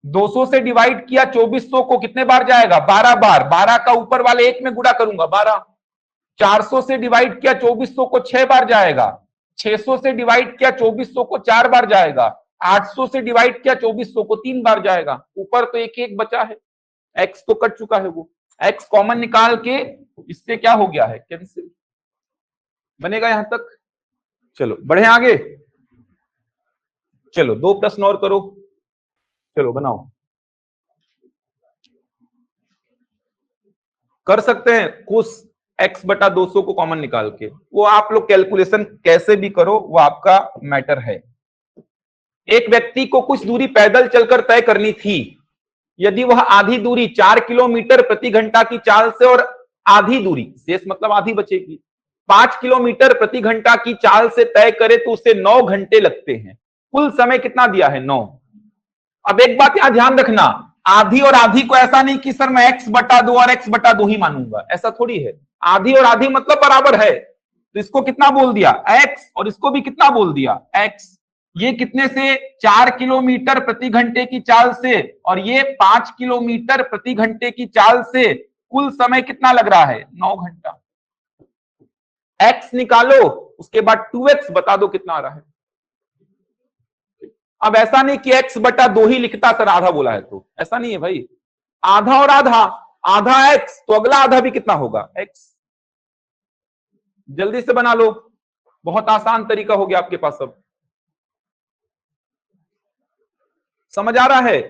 Speaker 1: 200 से डिवाइड किया 2400 को कितने बार जाएगा? 12 बार। 12 का ऊपर वाले 1 में गुणा करूंगा 12। 400 से डिवाइड किया 2400 को 6 बार जाएगा। 600 से डिवाइड किया 2400 को 4 बार जाएगा। 800 से डिवाइड किया 2400 को 3 बार जाएगा। ऊपर तो एक एक बचा है, एक्स तो कट चुका है, वो एक्स कॉमन निकाल के इससे क्या हो गया है कैंसिल। बनेगा यहां तक? चलो बढ़े आगे। चलो 2 प्रश्न और करो, चलो बनाओ। कर सकते हैं कुछ x/200 को कॉमन निकाल के, वो आप लोग कैलकुलेशन कैसे भी करो, वो आपका मैटर है। एक व्यक्ति को कुछ दूरी पैदल चलकर तय करनी थी। यदि वह आधी दूरी 4 किलोमीटर प्रति घंटा की चाल से और आधी दूरी, शेष मतलब आधी बचेगी, 5 किलोमीटर प्रति घंटा की चाल से तय करे तो उसे 9 घंटे लगते हैं। कुल समय कितना दिया है? 9। अब एक बात यहां ध्यान रखना, आधी और आधी को ऐसा नहीं कि सर मैं x/2 और x/2 ही मानूंगा, ऐसा थोड़ी है। आधी और आधी मतलब बराबर है, तो इसको कितना बोल दिया x, और इसको भी कितना बोल दिया x। ये कितने से? 4 किलोमीटर प्रति घंटे की चाल से, और ये 5 किलोमीटर प्रति घंटे की चाल से। कुल समय कितना लग रहा है? 9 घंटा। x निकालो, उसके बाद 2x बता दो कितना आ रहा है। अब ऐसा नहीं कि x/2 ही लिखता सर, आधा बोला है तो, ऐसा नहीं है भाई। आधा और आधा, आधा x तो अगला आधा भी कितना होगा? x। जल्दी से बना लो, बहुत आसान तरीका हो गया आपके पास। अब समझ आ रहा है?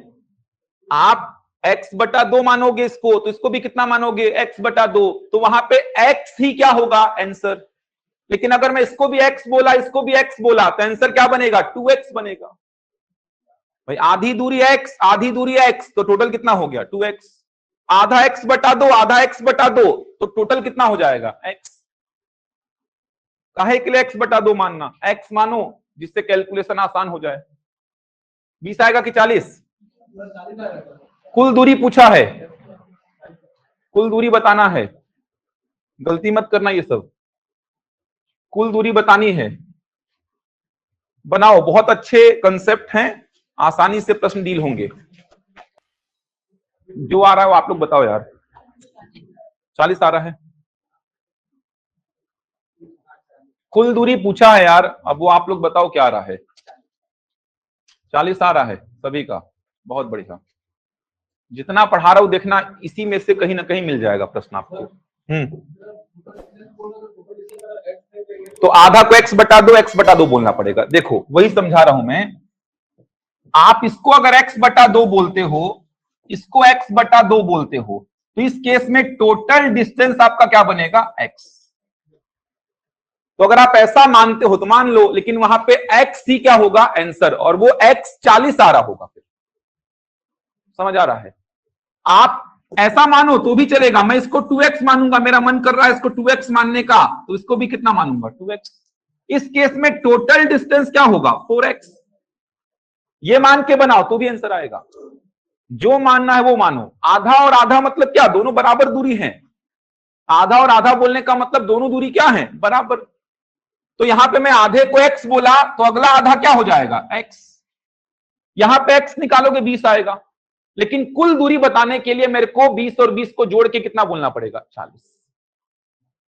Speaker 1: आप x/2 मानोगे इसको, तो इसको भी कितना मानोगे? x/2, तो वहां पे x ही क्या होगा? आंसर। लेकिन अगर मैं इसको भी x बोला, इसको भी x बोला, तो आंसर क्या बनेगा? 2x बनेगा भाई। आधी दूरी x, आधी दूरी x, तो टोटल कितना हो गया? 2x। आधा x/2, आधा x/2, तो टोटल कितना हो जाएगा? x। काहे के लिए x/2 मानना? x मानो जिससे कैलकुलेशन आसान हो जाए। 20 आएगा कि 40? कुल दूरी पूछा है, कुल दूरी बताना है, गलती मत करना। ये सब कुल दूरी बतानी है, बनाओ। बहुत अच्छे कंसेप्ट हैं, आसानी से प्रश्न डील होंगे। जो आ रहा है वो आप लोग बताओ यार। 40 आ रहा है, कुल दूरी पूछा है यार, अब वो आप लोग बताओ क्या आ रहा है। 40 आ रहा है सभी का, बहुत बढ़िया। जितना पढ़ा रहा हूं देखना, इसी में से कहीं ना कहीं मिल जाएगा प्रश्न आपको। तो आधा को x/2 x/2 बोलना पड़ेगा। देखो वही समझा रहा हूं मैं, आप इसको अगर x बटा 2 बोलते हो, इसको x बटा 2 बोलते हो, तो इस केस में टोटल डिस्टेंस आपका क्या बनेगा, x। तो अगर आप ऐसा मानते हो तो मान लो, लेकिन वहां पे x ही क्या होगा आंसर, और वो x 40 आ रहा होगा। फिर समझ आ रहा है? आप ऐसा मानो तो भी चलेगा, मैं इसको 2x मानूंगा, मेरा मन कर रहा है इसको 2x मानने का, तो इसको भी कितना मानूंगा, 2x। इस केस में टोटल डिस्टेंस क्या होगा, 4x। ये मान के बनाओ तो भी आंसर आएगा। जो मानना है वो मानो। आधा और आधा मतलब क्या, दोनों बराबर दूरी है। आधा और आधा बोलने का मतलब दोनों दूरी क्या है, बराबर। तो यहां पे मैं आधे को x बोला तो अगला आधा क्या हो जाएगा, x। यहां पे x निकालोगे 20 आएगा, लेकिन कुल दूरी बताने के लिए मेरे को 20 और 20 को जोड़ के कितना बोलना पड़ेगा, 40।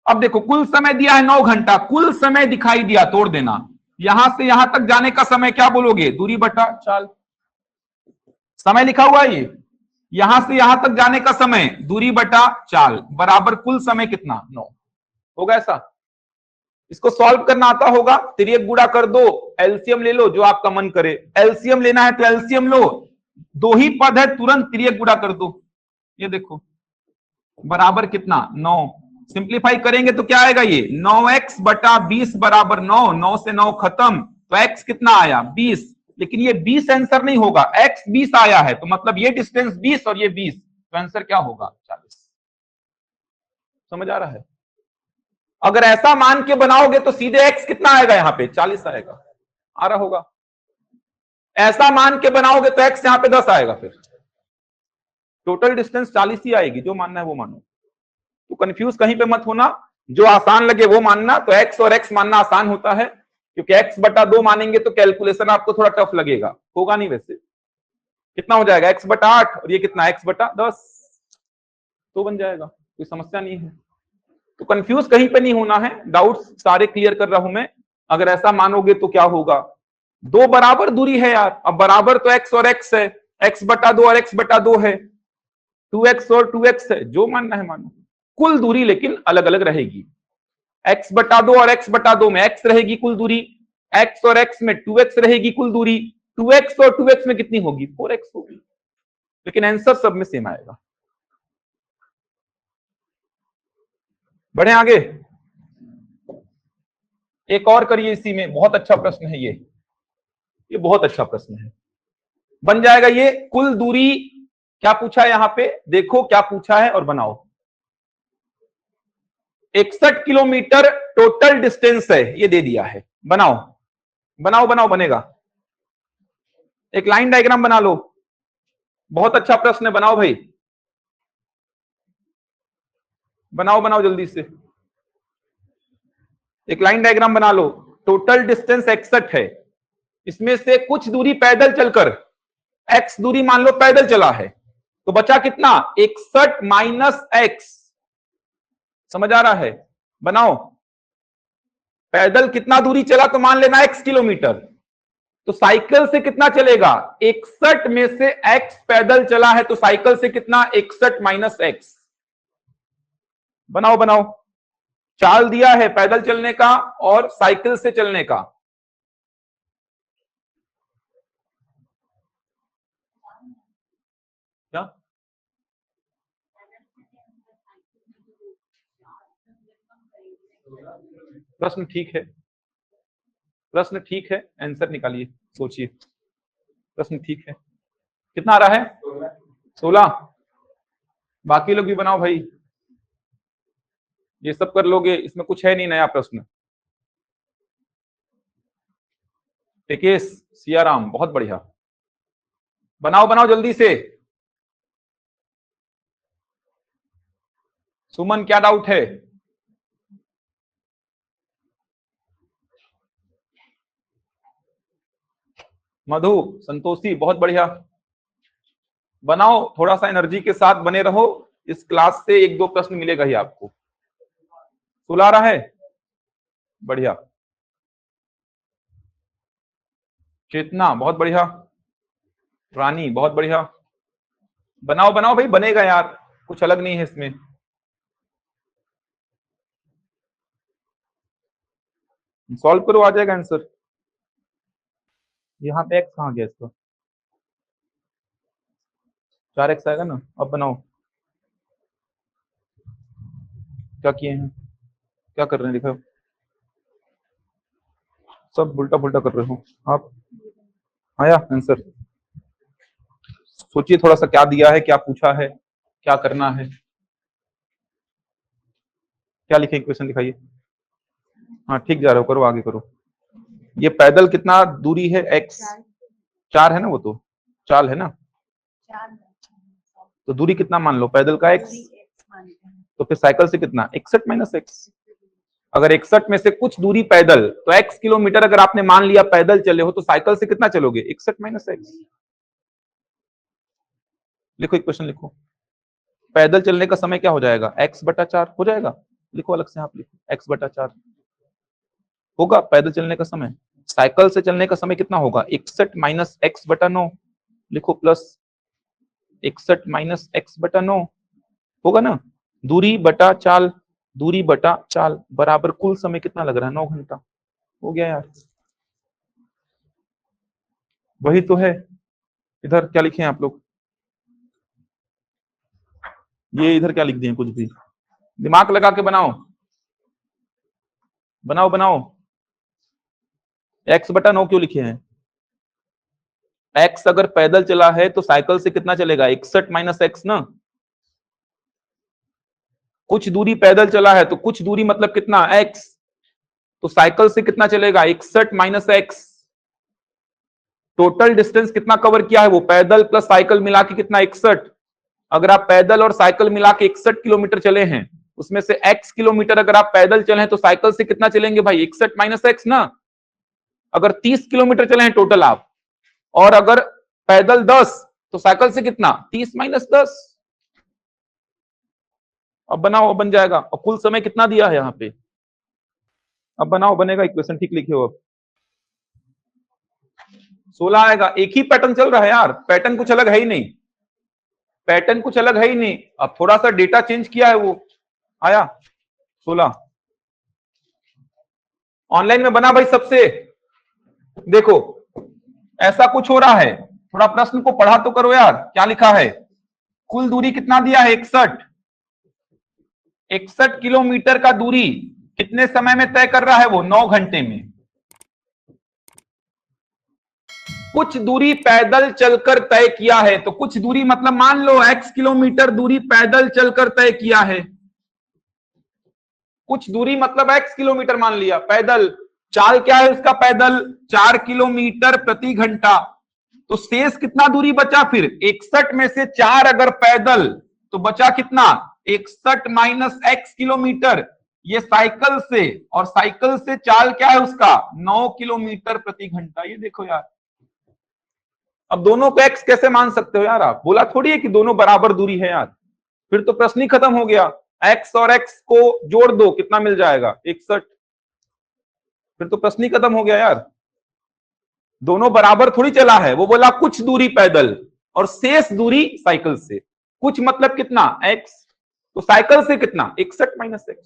Speaker 1: अब देखो कुल समय दिया है 9 घंटा, कुल समय दिखाई दिया, तोड़ देना। यहां से यहां तक जाने का समय क्या बोलोगे, दूरी बटा चाल। समय लिखा हुआ है ये, यहां से यहां तक जाने का समय दूरी बटा चाल बराबर कुल समय कितना, 9। होगा ऐसा? इसको सॉल्व करना आता होगा, तिर्यक गुणा कर दो, एलसीएम ले लो, जो आपका मन करे। एलसीएम लेना है तो एलसीएम लो, दो ही पद है, तुरंत तिर्यक गुणा कर दो। ये देखो बराबर कितना, 9। सिंप्लीफाई करेंगे तो क्या आएगा, ये 9x बटा 20 बराबर 9। 9 से 9 खत्म, तो x कितना आया, 20। लेकिन ये 20 आंसर नहीं होगा, x 20 आया है, तो मतलब ये डिस्टेंस 20 और ये 20, तो आंसर क्या होगा, 40। समझ आ रहा है? अगर ऐसा मान के बनाओगे तो सीधे x कितना आएगा, यहां पे 40 आएगा। आ रहा होगा? ऐसा मान के बनाओगे तो x यहां पे 10 आएगा। फिर टोटल डिस्टेंस 40 ही आएगी, जो मानना है वो मानो। तो कंफ्यूज कहीं पे मत होना, जो आसान लगे वो मानना। तो x और x मानना आसान होता है, क्योंकि x बटा 2 मानेंगे तो कैलकुलेशन आपको थोड़ा टफ लगेगा, होगा नहीं वैसे। कितना हो जाएगा, x बटा 8, और ये कितना, x बटा 10, तो बन जाएगा, कोई समस्या नहीं है। तो कंफ्यूज कहीं पे नहीं होना है, डाउट्स सारे क्लियर कर रहा हूं मैं। अगर ऐसा मानोगे तो क्या होगा, दो बराबर दूरी है यार, अब बराबर तो x और x है, x बटा 2 और x बटा 2 है, 2x और 2x है, जो मानना है मानो। कुल दूरी लेकिन अलग अलग रहेगी, x बटा 2 और x बटा 2 में x रहेगी कुल दूरी, x और x में 2x रहेगी कुल दूरी, 2x और 2x में कितनी होगी, 4x होगी, लेकिन आंसर सब में सेम आएगा। बढ़े आगे, एक और करिए इसी में, बहुत अच्छा प्रश्न है ये बहुत अच्छा प्रश्न है। बन जाएगा ये, कुल दूरी क्या पूछा है यहां पे, देखो क्या पूछा है और बनाओ। 61 किलोमीटर टोटल डिस्टेंस है, ये दे दिया है। बनाओ बनाओ बनाओ, बनेगा। एक लाइन डायग्राम बना लो, बहुत अच्छा प्रश्न है, बनाओ भाई, बनाओ बनाओ जल्दी से। एक लाइन डायग्राम बना लो। टोटल डिस्टेंस 61 है, इसमें से कुछ दूरी पैदल चलकर, x दूरी मान लो पैदल चला है, तो बचा कितना, 61 माइनस x। समझ आ रहा है? बनाओ। पैदल कितना दूरी चला, तो मान लेना x किलोमीटर, तो साइकिल से कितना चलेगा, 61 में से x पैदल चला है, तो साइकिल से कितना, 61 माइनस x। बनाओ बनाओ, चाल दिया है पैदल चलने का और साइकिल से चलने का। क्या प्रश्न ठीक है, प्रश्न ठीक है, आंसर निकालिए, सोचिए। प्रश्न ठीक है, कितना आ रहा है, 16। बाकी लोग भी बनाओ भाई, ये सब कर लोगे, इसमें कुछ है नहीं नया प्रश्न। टिकेश सियाराम, बहुत बढ़िया, बनाओ बनाओ जल्दी से। सुमन क्या डाउट है, मधु, संतोषी, बहुत बढ़िया, बनाओ, थोड़ा सा एनर्जी के साथ बने रहो, इस क्लास से एक दो प्रश्न मिलेगा ही आपको। सुला रहा है, बढ़िया। चेतना, बहुत बढ़िया। रानी, बहुत बढ़िया। बनाओ बनाओ भाई, बनेगा यार, कुछ अलग नहीं है इसमें। सॉल्व करो, आ जाएगा आंसर। यहाँ पे एक्स कहाँ गया इसका, 4x आएगा ना। अब बनाओ, क्या किए हैं, क्या कर रहे हैं, दिखाओ। सब उल्टा पुल्टा कर रहे हो आप। आया आंसर? सोचिए थोड़ा सा, क्या दिया है, क्या पूछा है, क्या करना है, क्या लिखे इक्वेशन दिखाइए। हाँ ठीक जा रहे हो, करो आगे करो। ये पैदल कितना दूरी है, x 4 है ना, वो तो चाल है ना, तो दूरी कितना मान लो पैदल का x, तो फिर साइकिल से कितना 61 माइनस x। अगर 61 में से कुछ दूरी पैदल, तो x किलोमीटर अगर आपने मान लिया पैदल चले हो, तो साइकिल से कितना चलोगे 61 माइनस x। लिखो इक्वेशन लिखो, पैदल चलने का समय क्या हो जाएगा, x बटा 4 हो जाएगा। लिखो अलग से, आप लिखो x बटा 4 होगा पैदल चलने का समय। साइकिल से चलने का समय कितना होगा, 61 माइनस x बटा 9। लिखो प्लस 61 माइनस x बटा 9 होगा ना। दूरी बटा चाल, दूरी बटा चाल बराबर कुल समय कितना लग रहा है, 9 घंटा। हो गया यार, वही तो है। इधर क्या लिखे हैं आप लोग, ये इधर क्या लिख दिए कुछ भी, दिमाग लगा के बनाओ, बनाओ बनाओ। x बटा 9 क्यों लिखे हैं, x अगर पैदल चला है तो साइकिल से कितना चलेगा, 61 माइनस x ना। कुछ दूरी पैदल चला है तो कुछ दूरी मतलब कितना x, तो साइकिल से कितना चलेगा 61 माइनस x। टोटल डिस्टेंस कितना कवर किया है, वो पैदल प्लस साइकिल मिला के कितना 61। अगर आप पैदल और साइकिल मिला के 61 किलोमीटर चले हैं, उसमें से x किलोमीटर अगर आप पैदल चले हैं तो साइकिल से कितना चलेंगे भाई, 61 माइनस x ना। अगर 30 किलोमीटर चले हैं टोटल आप, और अगर पैदल 10, तो साइकिल से कितना 30 माइनस 10। अब बनाओ, अब बन जाएगा। और कुल समय कितना दिया है यहाँ पे, अब बनाओ, बनेगा इक्वेशन, ठीक लिखे हो। अब 16 आएगा। एक ही पैटर्न चल रहा है यार, पैटर्न कुछ अलग है ही नहीं, पैटर्न कुछ अलग है ही नहीं। अब थोड़ा सा डेटा चेंज किया है, वो आया 16। ऑनलाइन में बना भाई सबसे, देखो ऐसा कुछ हो रहा है, थोड़ा प्रश्न को पढ़ा तो करो यार। क्या लिखा है, कुल दूरी कितना दिया है 61, 61 किलोमीटर का दूरी कितने समय में तय कर रहा है वो, 9 घंटे में। कुछ दूरी पैदल चलकर तय किया है, तो कुछ दूरी मतलब मान लो x किलोमीटर दूरी पैदल चलकर तय किया है। कुछ दूरी मतलब x किलोमीटर मान लिया पैदल। चाल क्या है उसका, पैदल 4 किलोमीटर प्रति घंटा। तो शेष कितना दूरी बचा फिर, 61 में से 4 अगर पैदल, तो बचा कितना 61 माइनस x किलोमीटर, ये साइकिल से, और साइकिल से चाल क्या है उसका 9 किलोमीटर प्रति घंटा। ये देखो यार, अब दोनों को x कैसे मान सकते हो यार आप, बोला थोड़ी है कि दोनों बराबर दूरी है यार, फिर तो प्रश्न ही खत्म हो गया। x और x को जोड़ दो, कितना मिल जाएगा 61, फिर तो प्रश्न ही खत्म हो गया यार। दोनों बराबर थोड़ी चला है, वो बोला कुछ दूरी पैदल और शेष दूरी साइकिल से। कुछ मतलब कितना x, तो साइकिल से कितना 61 माइनस x।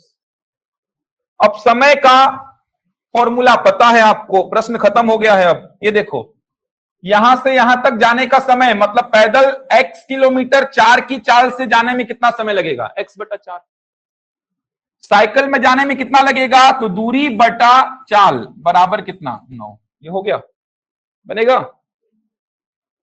Speaker 1: अब समय का फॉर्मूला पता है आपको, प्रश्न खत्म हो गया है। अब ये देखो, यहां से यहां तक जाने का समय मतलब पैदल x किलोमीटर 4 की चाल से जाने में कितना समय लगेगा, x बटा 4। साइकिल में जाने में कितना लगेगा, तो दूरी बटा चाल बराबर कितना 9। ये हो गया, बनेगा।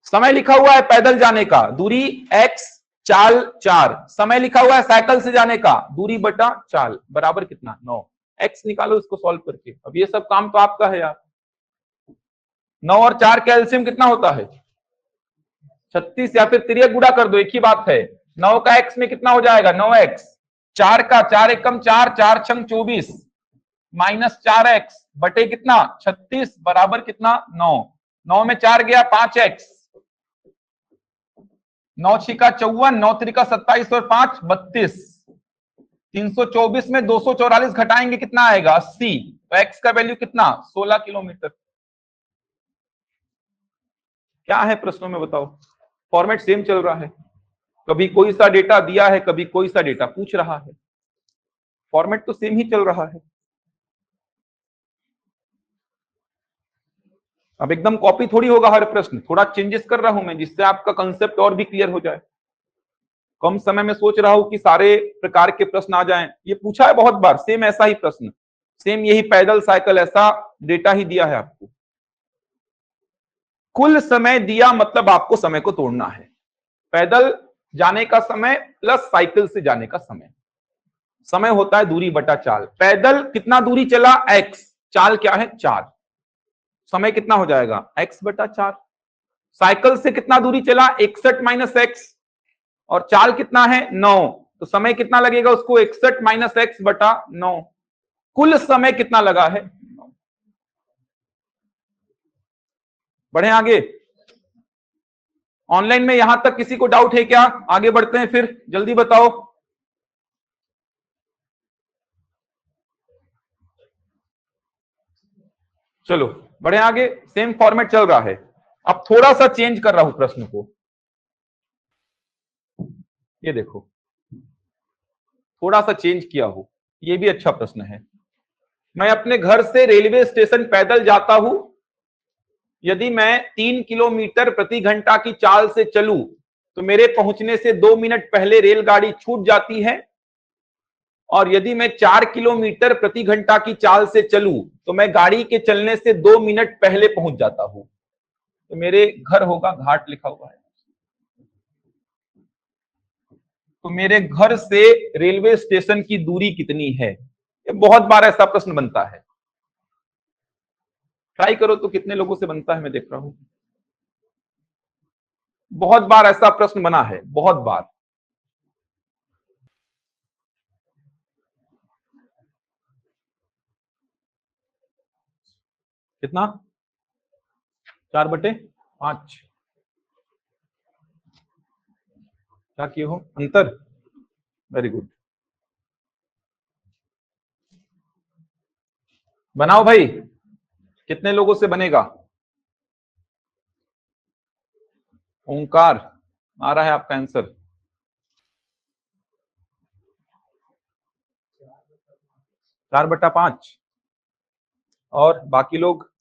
Speaker 1: समय लिखा हुआ है पैदल जाने का, दूरी x, चाल 4। समय लिखा हुआ है साइकिल से जाने का, दूरी बटा चाल बराबर कितना 9। x निकालो इसको सॉल्व करके। अब ये सब काम तो आपका है यार। 9 और 4 का एलसीएम कितना होता है 36, या फिर तिरिया गुणा कर दो, एक ही बात है। 9 का x में कितना हो जाएगा 9x, 4 का 4 एकम 4, 4 छंग 24 माइनस 4x बटे कितना 36 बराबर कितना 9। 9 में 4 गया 5x, 9 छिका 54, 9 त्रिका 27 और 5 32। 324 में 244 घटाएंगे कितना आएगा 80, तो x का वैल्यू कितना 16 किलोमीटर। क्या है प्रश्नों में बताओ, फॉर्मेट सेम चल रहा है, कभी कोई सा डेटा दिया है, कभी कोई सा डेटा पूछ रहा है, फॉर्मेट तो सेम ही चल रहा है। अब एकदम कॉपी थोड़ी होगा हर प्रश्न, थोड़ा चेंजेस कर रहा हूं मैं, जिससे आपका कंसेप्ट और भी क्लियर हो जाए। कम समय में सोच रहा हूं कि सारे प्रकार के प्रश्न आ जाएं। ये पूछा है बहुत बार, सेम ऐसा ही प्रश्न, सेम यही पैदल साइकिल, ऐसा डेटा ही दिया है आपको। कुल समय दिया मतलब आपको समय को तोड़ना है। पैदल जाने का समय प्लस साइकिल से जाने का समय। समय होता है दूरी बटा चाल। पैदल कितना दूरी चला, x, चाल क्या है 4, समय कितना हो जाएगा x बटा 4। साइकिल से कितना दूरी चला 61 माइनस एक्स, और चाल कितना है 9, तो समय कितना लगेगा उसको 61 माइनस एक्स बटा 9। कुल समय कितना लगा है 9। बढ़े आगे। ऑनलाइन में यहां तक किसी को डाउट है क्या? आगे बढ़ते हैं फिर, जल्दी बताओ। चलो बढ़े आगे, सेम फॉर्मेट चल रहा है। अब थोड़ा सा चेंज कर रहा हूं प्रश्न को, ये देखो थोड़ा सा चेंज किया हो, ये भी अच्छा प्रश्न है। मैं अपने घर से रेलवे स्टेशन पैदल जाता हूं, यदि मैं 3 किलोमीटर प्रति घंटा की चाल से चलूं तो मेरे पहुंचने से 2 मिनट पहले रेलगाड़ी छूट जाती है, और यदि मैं 4 किलोमीटर प्रति घंटा की चाल से चलूं तो मैं गाड़ी के चलने से 2 मिनट पहले पहुंच जाता हूं। तो मेरे घर होगा, घाट लिखा हुआ है, तो मेरे घर से रेलवे स्टेशन की दूरी कितनी है? ये बहुत बार ऐसा प्रश्न बनता है। ट्राई करो तो कितने लोगों से बनता है, मैं देख रहा हूं। बहुत बार ऐसा प्रश्न बना है, बहुत बार। कितना? 4/5। क्या किए हो अंतर? वेरी गुड, बनाओ भाई, कितने लोगों से बनेगा? ओंकार आ रहा है आपका आंसर। 4/5। और बाकी लोग?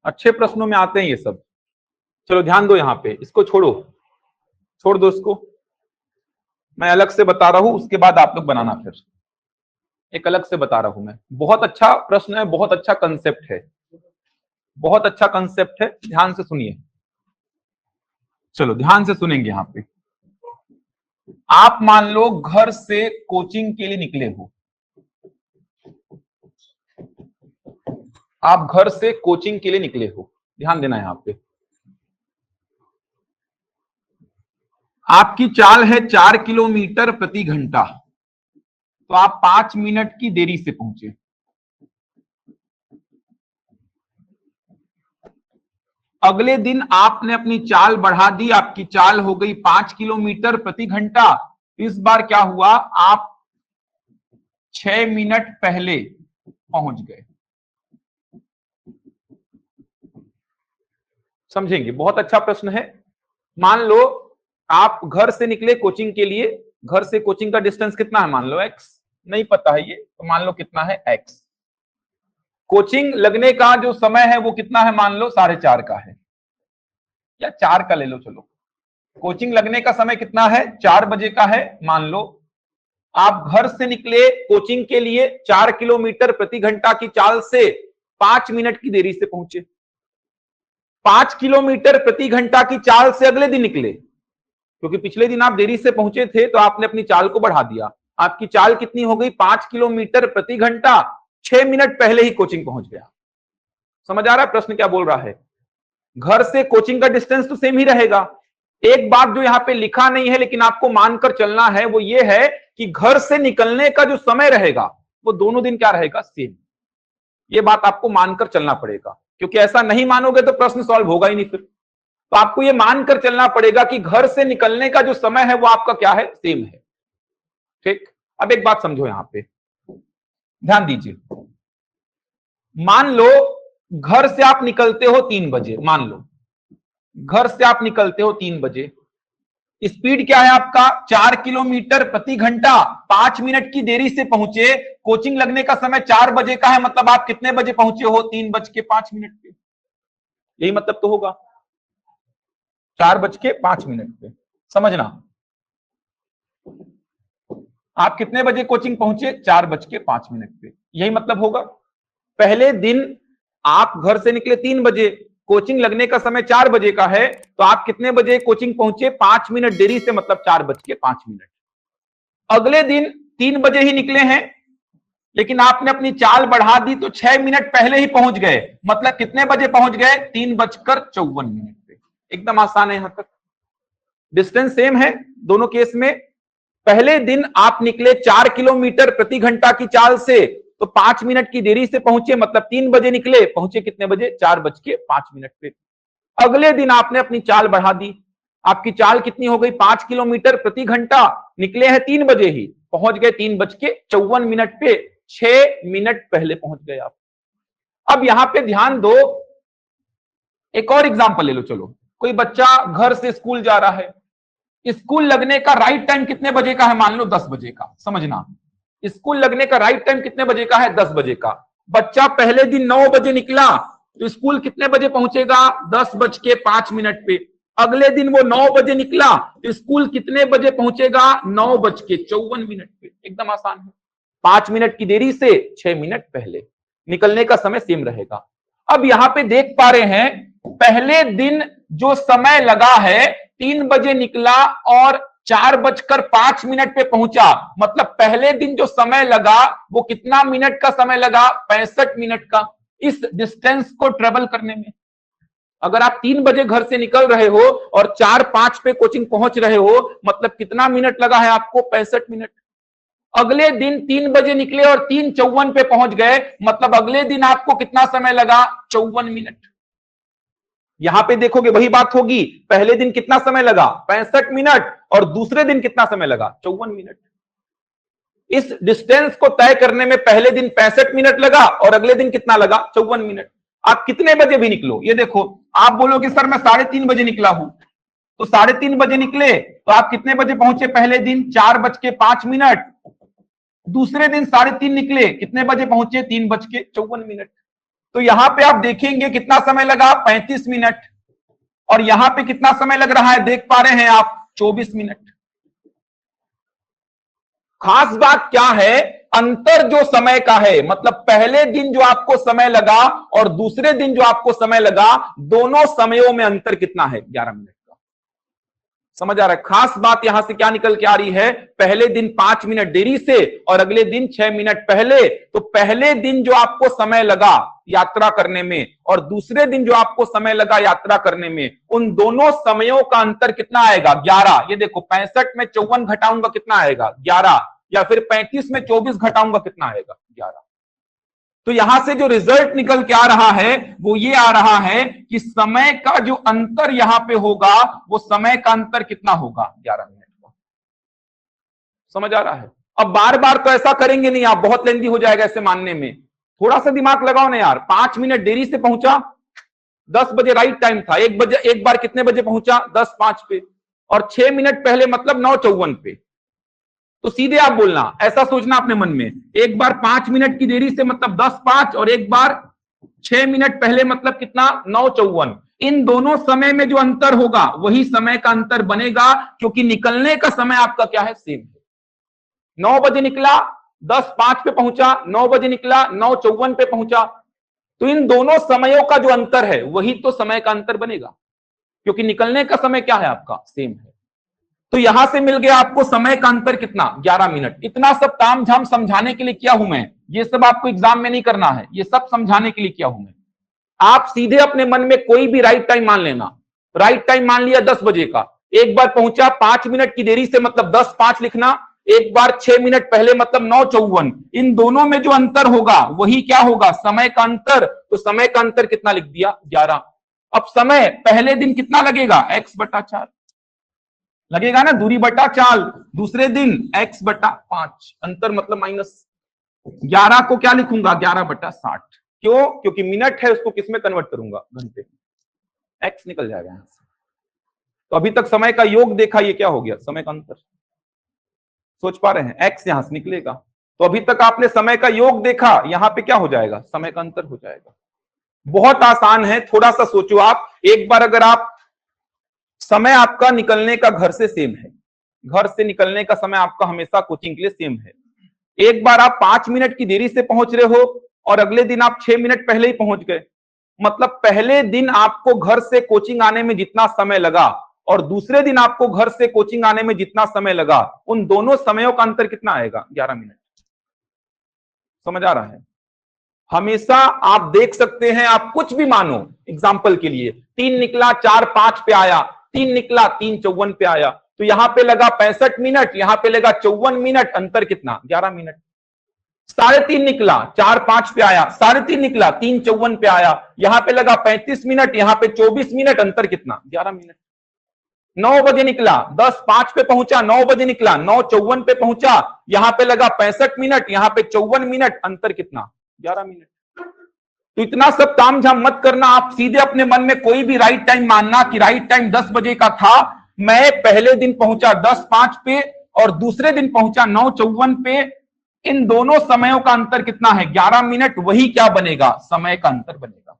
Speaker 1: अच्छे प्रश्नों में आते हैं ये सब। चलो ध्यान दो यहां पे, इसको छोड़ो, छोड़ दो इसको, मैं अलग से बता रहा हूं, उसके बाद आप लोग बनाना। फिर एक अलग से बता रहा हूं मैं। बहुत अच्छा प्रश्न है, बहुत अच्छा कंसेप्ट है, बहुत अच्छा कंसेप्ट है, ध्यान से सुनिए। चलो ध्यान से सुनेंगे यहां पे। आप मान लो घर से कोचिंग के लिए निकले हो, आप घर से कोचिंग के लिए निकले हो, ध्यान देना यहां पे। आपकी चाल है 4 किलोमीटर प्रति घंटा, तो आप 5 मिनट की देरी से पहुंचे। अगले दिन आपने अपनी चाल बढ़ा दी, आपकी चाल हो गई 5 किलोमीटर प्रति घंटा। इस बार क्या हुआ, आप 6 मिनट पहले पहुंच गए। समझेंगे, बहुत अच्छा प्रश्न है। मान लो आप घर से निकले कोचिंग के लिए, घर से कोचिंग का डिस्टेंस कितना है, मान लो x, नहीं पता है ये, तो मान लो कितना है x। कोचिंग लगने का जो समय है वो कितना है, मान लो 4:30 का है, या 4 का ले लो, चलो। कोचिंग लगने का समय कितना है, 4 बजे का है, मान लो। आप घर से निकले कोचिंग के लिए 4 किलोमीटर प्रति घंटा की चाल से 5 मिनट की देरी से पहुंचे। 5 किलोमीटर प्रति घंटा की चाल से अगले दिन निकले, क्योंकि पिछले दिन आप देरी से पहुंचे थे तो आपने अपनी चाल को बढ़ा दिया। आपकी चाल कितनी हो गई, 5 किलोमीटर प्रति घंटा, 6 मिनट पहले ही कोचिंग पहुंच गया। समझ आ रहा है प्रश्न क्या बोल रहा है? घर से कोचिंग का डिस्टेंस तो सेम ही रहेगा। एक बात जो यहां पे लिखा नहीं है लेकिन आपको मानकर चलना है, वो ये है कि घर से निकलने का जो समय रहेगा वो दोनों दिन क्या रहेगा, सेम। ये बात आपको मानकर चलना पड़ेगा, क्योंकि ऐसा नहीं मानोगे तो प्रश्न सॉल्व होगा ही नहीं फिर। तो आपको ये मानकर चलना पड़ेगा कि घर से निकलने का जो समय है वो आपका क्या है, सेम है। ठीक, अब एक बात समझो यहां पे, ध्यान दीजिए। मान लो घर से आप निकलते हो 3 बजे, मान लो घर से आप निकलते हो 3 बजे, स्पीड क्या है आपका 4 किलोमीटर प्रति घंटा, 5 मिनट की देरी से पहुंचे, कोचिंग लगने का समय 4 बजे का है, मतलब आप कितने बजे पहुंचे हो 3:05 पे, यही मतलब तो होगा 4:05 पे। समझना, आप कितने बजे कोचिंग पहुंचे 4:05 पे, यही मतलब होगा। पहले दिन आप घर से निकले 3 बजे, कोचिंग लगने का समय 4 बजे का है, तो आप कितने बजे कोचिंग पहुंचे 5 मिनट देरी से, मतलब 4:05। अगले दिन 3 बजे ही निकले हैं, लेकिन आपने अपनी चाल बढ़ा दी तो 6 मिनट पहले ही पहुंच गए, मतलब कितने बजे पहुंच गए 3:54 पे। एकदम आसान है, यहां तक डिस्टेंस सेम है दोनों केस में। पहले दिन आप निकले 4 किलोमीटर प्रति घंटा की चाल से, तो 5 मिनट की देरी से पहुंचे, मतलब 3 बजे निकले, पहुंचे कितने बजे 4:05 पे। अगले दिन आपने अपनी चाल बढ़ा दी, आपकी चाल कितनी हो गई 5 किलोमीटर प्रति घंटा, निकले हैं 3 बजे ही, पहुंच गए 3:54 पे, 6 मिनट पहले पहुंच गए आप। अब यहां पे ध्यान दो, एक और एग्जांपल ले लो। चलो, कोई बच्चा घर से स्कूल जा रहा है, स्कूल लगने का राइट टाइम कितने बजे का है, मान लो 10 बजे का। समझना, स्कूल लगने का राइट टाइम कितने बजे का है 10 बजे का। बच्चा पहले दिन 9 बजे निकला, तो स्कूल कितने बजे पहुंचेगा 10:05 पे। अगले दिन वो 9 बजे निकला, तो स्कूल कितने बजे पहुंचेगा 9:54 पे। एकदम आसान है, 5 मिनट की देरी से 6 मिनट पहले, निकलने का समय सेम रहेगा। अब यहां पे देख पा रहे हैं, पहले दिन जो समय लगा है 3 बजे निकला और 4:05 पे पहुंचा, मतलब पहले दिन जो समय लगा वो कितना मिनट का समय लगा 65 मिनट का, इस डिस्टेंस को ट्रेवल करने में। अगर आप 3 बजे घर से निकल रहे हो और 4:05 पे कोचिंग पहुंच रहे हो, मतलब कितना मिनट लगा है आपको 65 मिनट। अगले दिन 3 बजे निकले और 3:54 पे पहुंच गए, मतलब अगले दिन आपको कितना समय लगा 54 मिनट। यहां पे देखोगे वही बात होगी, पहले दिन कितना समय लगा 65 मिनट और दूसरे दिन कितना समय लगा 54 मिनट। इस डिस्टेंस को तय करने में पहले दिन 65 मिनट लगा और अगले दिन कितना लगा 54 मिनट। आप कितने बजे भी निकलो, ये देखो, आप बोलोगे सर मैं 3:30 बजे निकला हूं, तो 3:30 बजे निकले तो आप कितने बजे पहुंचे पहले दिन 4:05। दूसरे दिन 3:30 निकले, कितने बजे पहुंचे 3:54। तो यहां पे आप देखेंगे कितना समय लगा 35 मिनट, और यहां पे कितना समय लग रहा है देख पा रहे हैं आप 24 मिनट। खास बात क्या है, अंतर जो समय का है, मतलब पहले दिन जो आपको समय लगा और दूसरे दिन जो आपको समय लगा, दोनों समयों में अंतर कितना है 11 मिनट का। समझ आ रहा है? खास बात यहां से क्या निकल के आ रही है, पहले दिन 5 मिनट देरी से और अगले दिन 6 मिनट पहले, तो पहले दिन जो आपको समय लगा यात्रा करने में और दूसरे दिन जो आपको समय लगा यात्रा करने में, उन दोनों समयों का अंतर कितना आएगा 11। ये देखो, 65 में 54 घटाऊंगा कितना आएगा 11, या फिर 35 में 24 घटाऊंगा कितना आएगा 11। तो यहां से जो रिजल्ट निकल के आ रहा है वो ये आ रहा है कि समय का जो अंतर यहां पे होगा, वो समय का अंतर कितना होगा 11 मिनट का। समझ आ रहा है? अब बार बार तो ऐसा करेंगे नहीं आप, बहुत लेंदी हो जाएगा ऐसे मानने में, थोड़ा सा दिमाग लगाओ ना यार। 5 मिनट देरी से पहुंचा, 10 बजे राइट टाइम था, एक बार कितने बजे पहुंचा 10:05 पे, और 6 मिनट पहले मतलब 9:54 पे। तो सीधे आप बोलना, ऐसा सोचना अपने मन में, एक बार 5 मिनट की देरी से मतलब 10:05, और एक बार 6 मिनट पहले मतलब कितना 9:54। इन दोनों समय में जो अंतर होगा वही समय का अंतर बनेगा, क्योंकि निकलने का समय आपका क्या है सेम है। 9 बजे निकला 10:05 पे पहुंचा, 9 बजे निकला 9:54 पे पहुंचा, तो इन दोनों समयों का जो अंतर है वही तो समय का अंतर बनेगा, क्योंकि निकलने का समय क्या है आपका सेम है। तो यहां से मिल गया आपको समय का अंतर कितना 11 मिनट। इतना सब ताम झाम समझाने के लिए किया हूं मैं, ये सब आपको एग्जाम में नहीं करना है, ये सब समझाने के लिए किया हूं मैं। आप सीधे अपने मन में कोई भी राइट टाइम मान लेना। राइट टाइम मान लिया 10 बजे का, एक बार पहुंचा 5 मिनट की देरी से मतलब 10:05 लिखना, एक बार 6 मिनट पहले मतलब 9:54। इन दोनों में जो अंतर होगा वही क्या होगा समय का अंतर। तो समय का अंतर कितना लिख दिया 11। अब समय पहले दिन कितना लगेगा x/4 लगेगा ना, दूरी बटा चाल। दूसरे दिन x/5, अंतर मतलब माइनस। 11 को क्या लिखूंगा 11/60। क्यों? क्योंकि मिनट है, उसको किस में कन्वर्ट करूंगा घंटे, x निकल जाएगा यहां से। तो अभी तक समय का योग देखा, ये क्या हो गया? समय का अंतर। सोच पा रहे हैं? एक्स यहां से निकलेगा, तो अभी तक आपने समय का योग देखा, यहां पे क्या हो जाएगा? समय का अंतर हो जाएगा। बहुत आसान है, थोड़ा सा सोचो आप एक बार। अगर आप समय आपका निकलने का घर से सेम है, घर से निकलने का समय आपका हमेशा कोचिंग के लिए सेम है, एक बार आप 5 मिनट की देरी से पहुंच रहे हो और अगले दिन आप 6 मिनट पहले ही पहुंच गए, मतलब पहले दिन आपको घर से कोचिंग आने में जितना समय लगा और दूसरे दिन आपको घर से कोचिंग आने में जितना समय लगा, उन दोनों समयों का अंतर कितना आएगा? 11 मिनट। समझ आ रहा है? हमेशा आप देख सकते हैं, आप कुछ भी मानो, एग्जाम्पल के लिए 3 निकला 4 5 पे आया, 3 निकला 3 54 पे आया, तो यहां पे लगा 65 मिनट, यहां पे लगा 54 मिनट, अंतर कितना? 11 मिनट। 3.5 निकला 4 5 पे आया, 3.5 निकला 3 54 पे आया, यहां पे लगा 35 मिनट, यहां पे 24 मिनट, अंतर कितना? 11 मिनट। 9 बजे निकला, 10 5 पे पहुंचा, 9 बजे निकला 9 54 पे पहुंचा, यहां पे लगा 65 मिनट, यहां पे 54 मिनट, अंतर कितना? 11 मिनट। तो इतना सब ताम झाम मत करना, आप सीधे अपने मन में कोई भी राइट टाइम मानना कि राइट टाइम 10 बजे का था, मैं पहले दिन पहुंचा 10 5 पे और दूसरे दिन पहुंचा 9 54 पे, इन दोनों समयों का अंतर कितना है? 11 मिनट। वही क्या बनेगा? समय का अंतर बनेगा।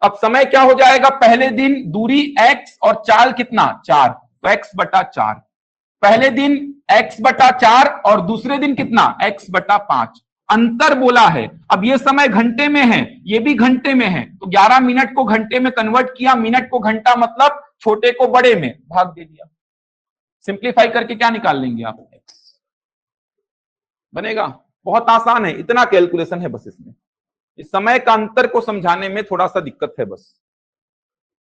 Speaker 1: अब समय क्या हो जाएगा? पहले दिन दूरी x और चाल कितना? 4, तो x बटा 4। पहले दिन x बटा 4 और दूसरे दिन कितना? x बटा 5। अंतर बोला है। अब ये समय घंटे में है, ये भी घंटे में है, तो 11 मिनट को घंटे में कन्वर्ट किया, मिनट को घंटा, मतलब छोटे को बड़े में भाग दे दिया। सिंप्लीफाई करके क्या निकाल लेंगे आप? x बनेगा। बहुत आसान है, इतना कैलकुलेशन है बस इसमें। इस समय का अंतर को समझाने में थोड़ा सा दिक्कत है बस।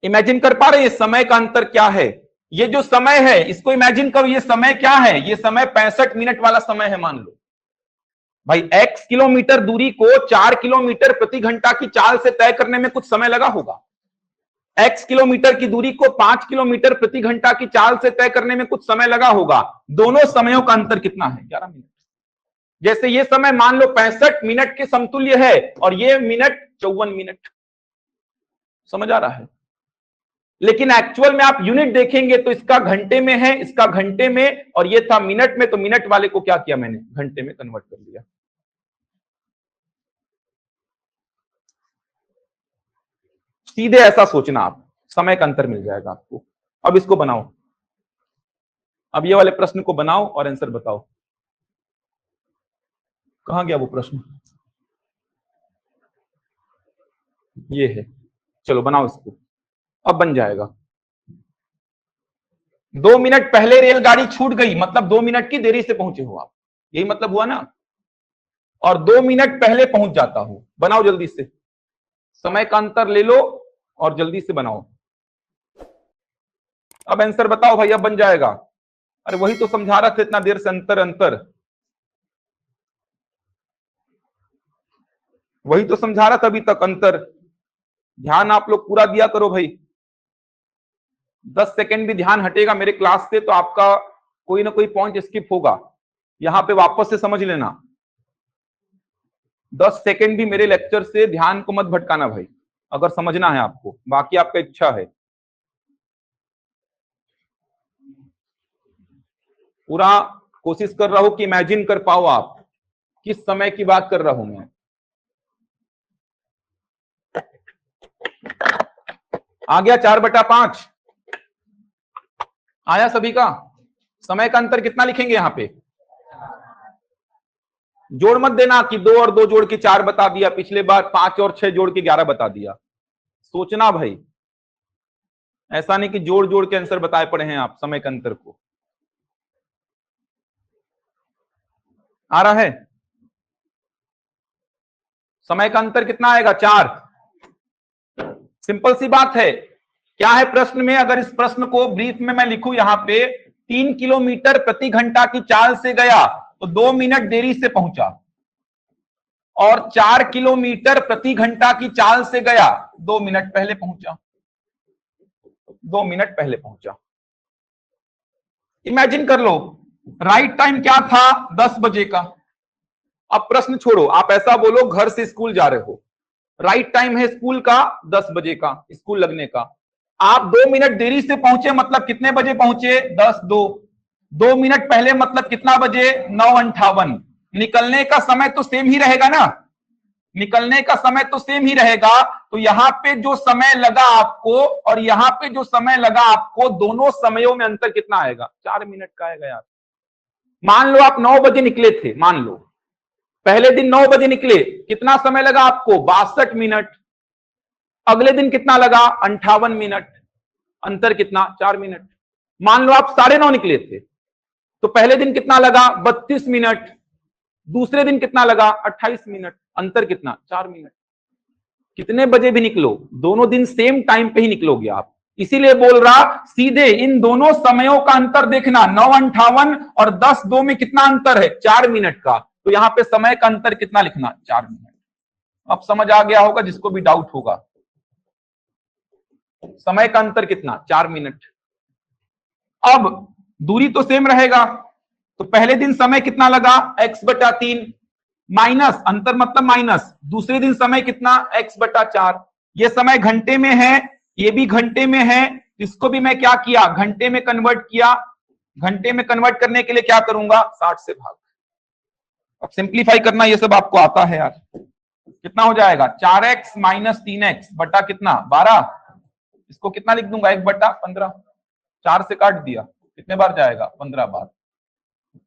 Speaker 1: इमेजिन कर पा रहे हैं समय का अंतर क्या है? ये जो समय है इसको इमेजिन करो, ये समय क्या है? ये समय 65 मिनट वाला समय है। मान लो भाई x किलोमीटर दूरी को 4 किलोमीटर प्रति घंटा की चाल से तय करने में कुछ समय लगा होगा। x किलोमीटर की दूरी को 5 किलोमीटर प्रति घंटा की चाल से तय करने में कुछ समय लगा होगा। दोनों समयों का अंतर कितना है? 11 मिनट। जैसे ये समय मान लो 65 मिनट के समतुल्य है और ये मिनट 54 मिनट। समझ आ रहा है? लेकिन एक्चुअल में आप यूनिट देखेंगे तो इसका घंटे में है, इसका घंटे में, और ये था मिनट में, तो मिनट वाले को क्या किया मैंने? घंटे में कन्वर्ट कर लिया। सीधे ऐसा सोचना आप, समय का अंतर मिल जाएगा आपको। अब इसको बनाओ, अब ये वाले प्रश्न को बनाओ और आंसर बताओ। कहां गया वो प्रश्न? ये है, चलो बनाओ इसको, अब बन जाएगा। 2 मिनट पहले रेलगाड़ी छूट गई, मतलब 2 मिनट की देरी से पहुंचे हो आप, यही मतलब हुआ ना। और 2 मिनट पहले पहुंच जाता हूं। बनाओ जल्दी से, समय का अंतर ले लो और जल्दी से बनाओ। अब आंसर बताओ भाई, अब बन जाएगा। अरे वही तो समझा रहा था इतना देर से, अंतर अंतर, वही तो समझा रहा था अभी तक, अंतर। ध्यान आप लोग पूरा दिया करो भाई। 10 सेकंड भी ध्यान हटेगा मेरे क्लास से तो आपका कोई ना कोई पॉइंट स्किप होगा, यहां पे वापस से समझ लेना। 10 सेकंड भी मेरे लेक्चर से ध्यान को मत भटकाना भाई, अगर समझना है आपको, बाकी आपका इच्छा है। पूरा कोशिश कर रहा हूं कि इमेजिन कर पाओ आप किस समय की बात कर रहा हूं मैं। आ गया 4/5 आया सभी का? समय का अंतर कितना लिखेंगे यहां पे? जोड़ मत देना कि 2 और 2 जोड़ के 4 बता दिया, पिछले बार 5 और 6 जोड़ के 11 बता दिया। सोचना भाई, ऐसा नहीं कि जोड़ जोड़ के आंसर बताए पड़े हैं आप समय के अंतर को। आ रहा है? समय का अंतर कितना आएगा? 4। सिंपल सी बात है। क्या है प्रश्न में? अगर इस प्रश्न को ब्रीफ में मैं लिखूं यहां पे, 3 किलोमीटर प्रति घंटा की चाल से गया तो 2 मिनट देरी से पहुंचा, और 4 किलोमीटर प्रति घंटा की चाल से गया 2 मिनट पहले पहुंचा, 2 मिनट पहले पहुंचा। इमेजिन कर लो, राइट टाइम क्या था? 10 बजे का। अब प्रश्न छोड़ो, आप ऐसा बोलो घर से स्कूल जा रहे हो, राइट टाइम है स्कूल का 10 बजे का, स्कूल लगने का। आप 2 मिनट देरी से पहुंचे मतलब कितने बजे पहुंचे? 10:02। 2 मिनट पहले मतलब कितना बजे? 9:58। निकलने का समय तो सेम ही रहेगा ना, निकलने का समय तो सेम ही रहेगा। तो यहां पे जो समय लगा आपको और यहां पे जो समय लगा आपको, दोनों समयों में अंतर कितना आएगा? 4 मिनट का आएगा यार। मान लो आप 9 बजे निकले थे, मान लो पहले दिन 9 बजे निकले, कितना समय लगा आपको? 62 मिनट। अगले दिन कितना लगा? 58 मिनट। अंतर कितना? 4 मिनट। मान लो आप 9:30 निकले थे, तो पहले दिन कितना लगा? 32 मिनट। दूसरे दिन कितना लगा? 28 मिनट। अंतर कितना? 4 मिनट। कितने बजे भी निकलो, दोनों दिन सेम टाइम पे ही निकलोगे आप। इसीलिए बोल रहा, सीधे इन दोनों समयों का अंतर देखना। 9:58 और 10:02 में कितना अंतर है? 4 मिनट का। तो यहां पे समय का अंतर कितना लिखना? 4 मिनट। अब समझ आ गया होगा जिसको भी डाउट होगा। समय का अंतर कितना? 4 मिनट। अब दूरी तो सेम रहेगा, तो पहले दिन समय कितना लगा? x/3 माइनस, अंतर मतलब माइनस, दूसरे दिन समय कितना? x/4। ये समय घंटे में है, ये भी घंटे में है, इसको भी मैं क्या किया? घंटे में कन्वर्ट किया। घंटे में कन्वर्ट करने के लिए क्या करूंगा? 60 से भाग। अब सिंप्लीफाई करना ये सब आपको आता है यार। कितना हो जाएगा? 4x माइनस 3x बटा कितना? 12। इसको कितना लिख दूंगा? 1/15। 4 से काट दिया, कितने बार जाएगा? 15 बार।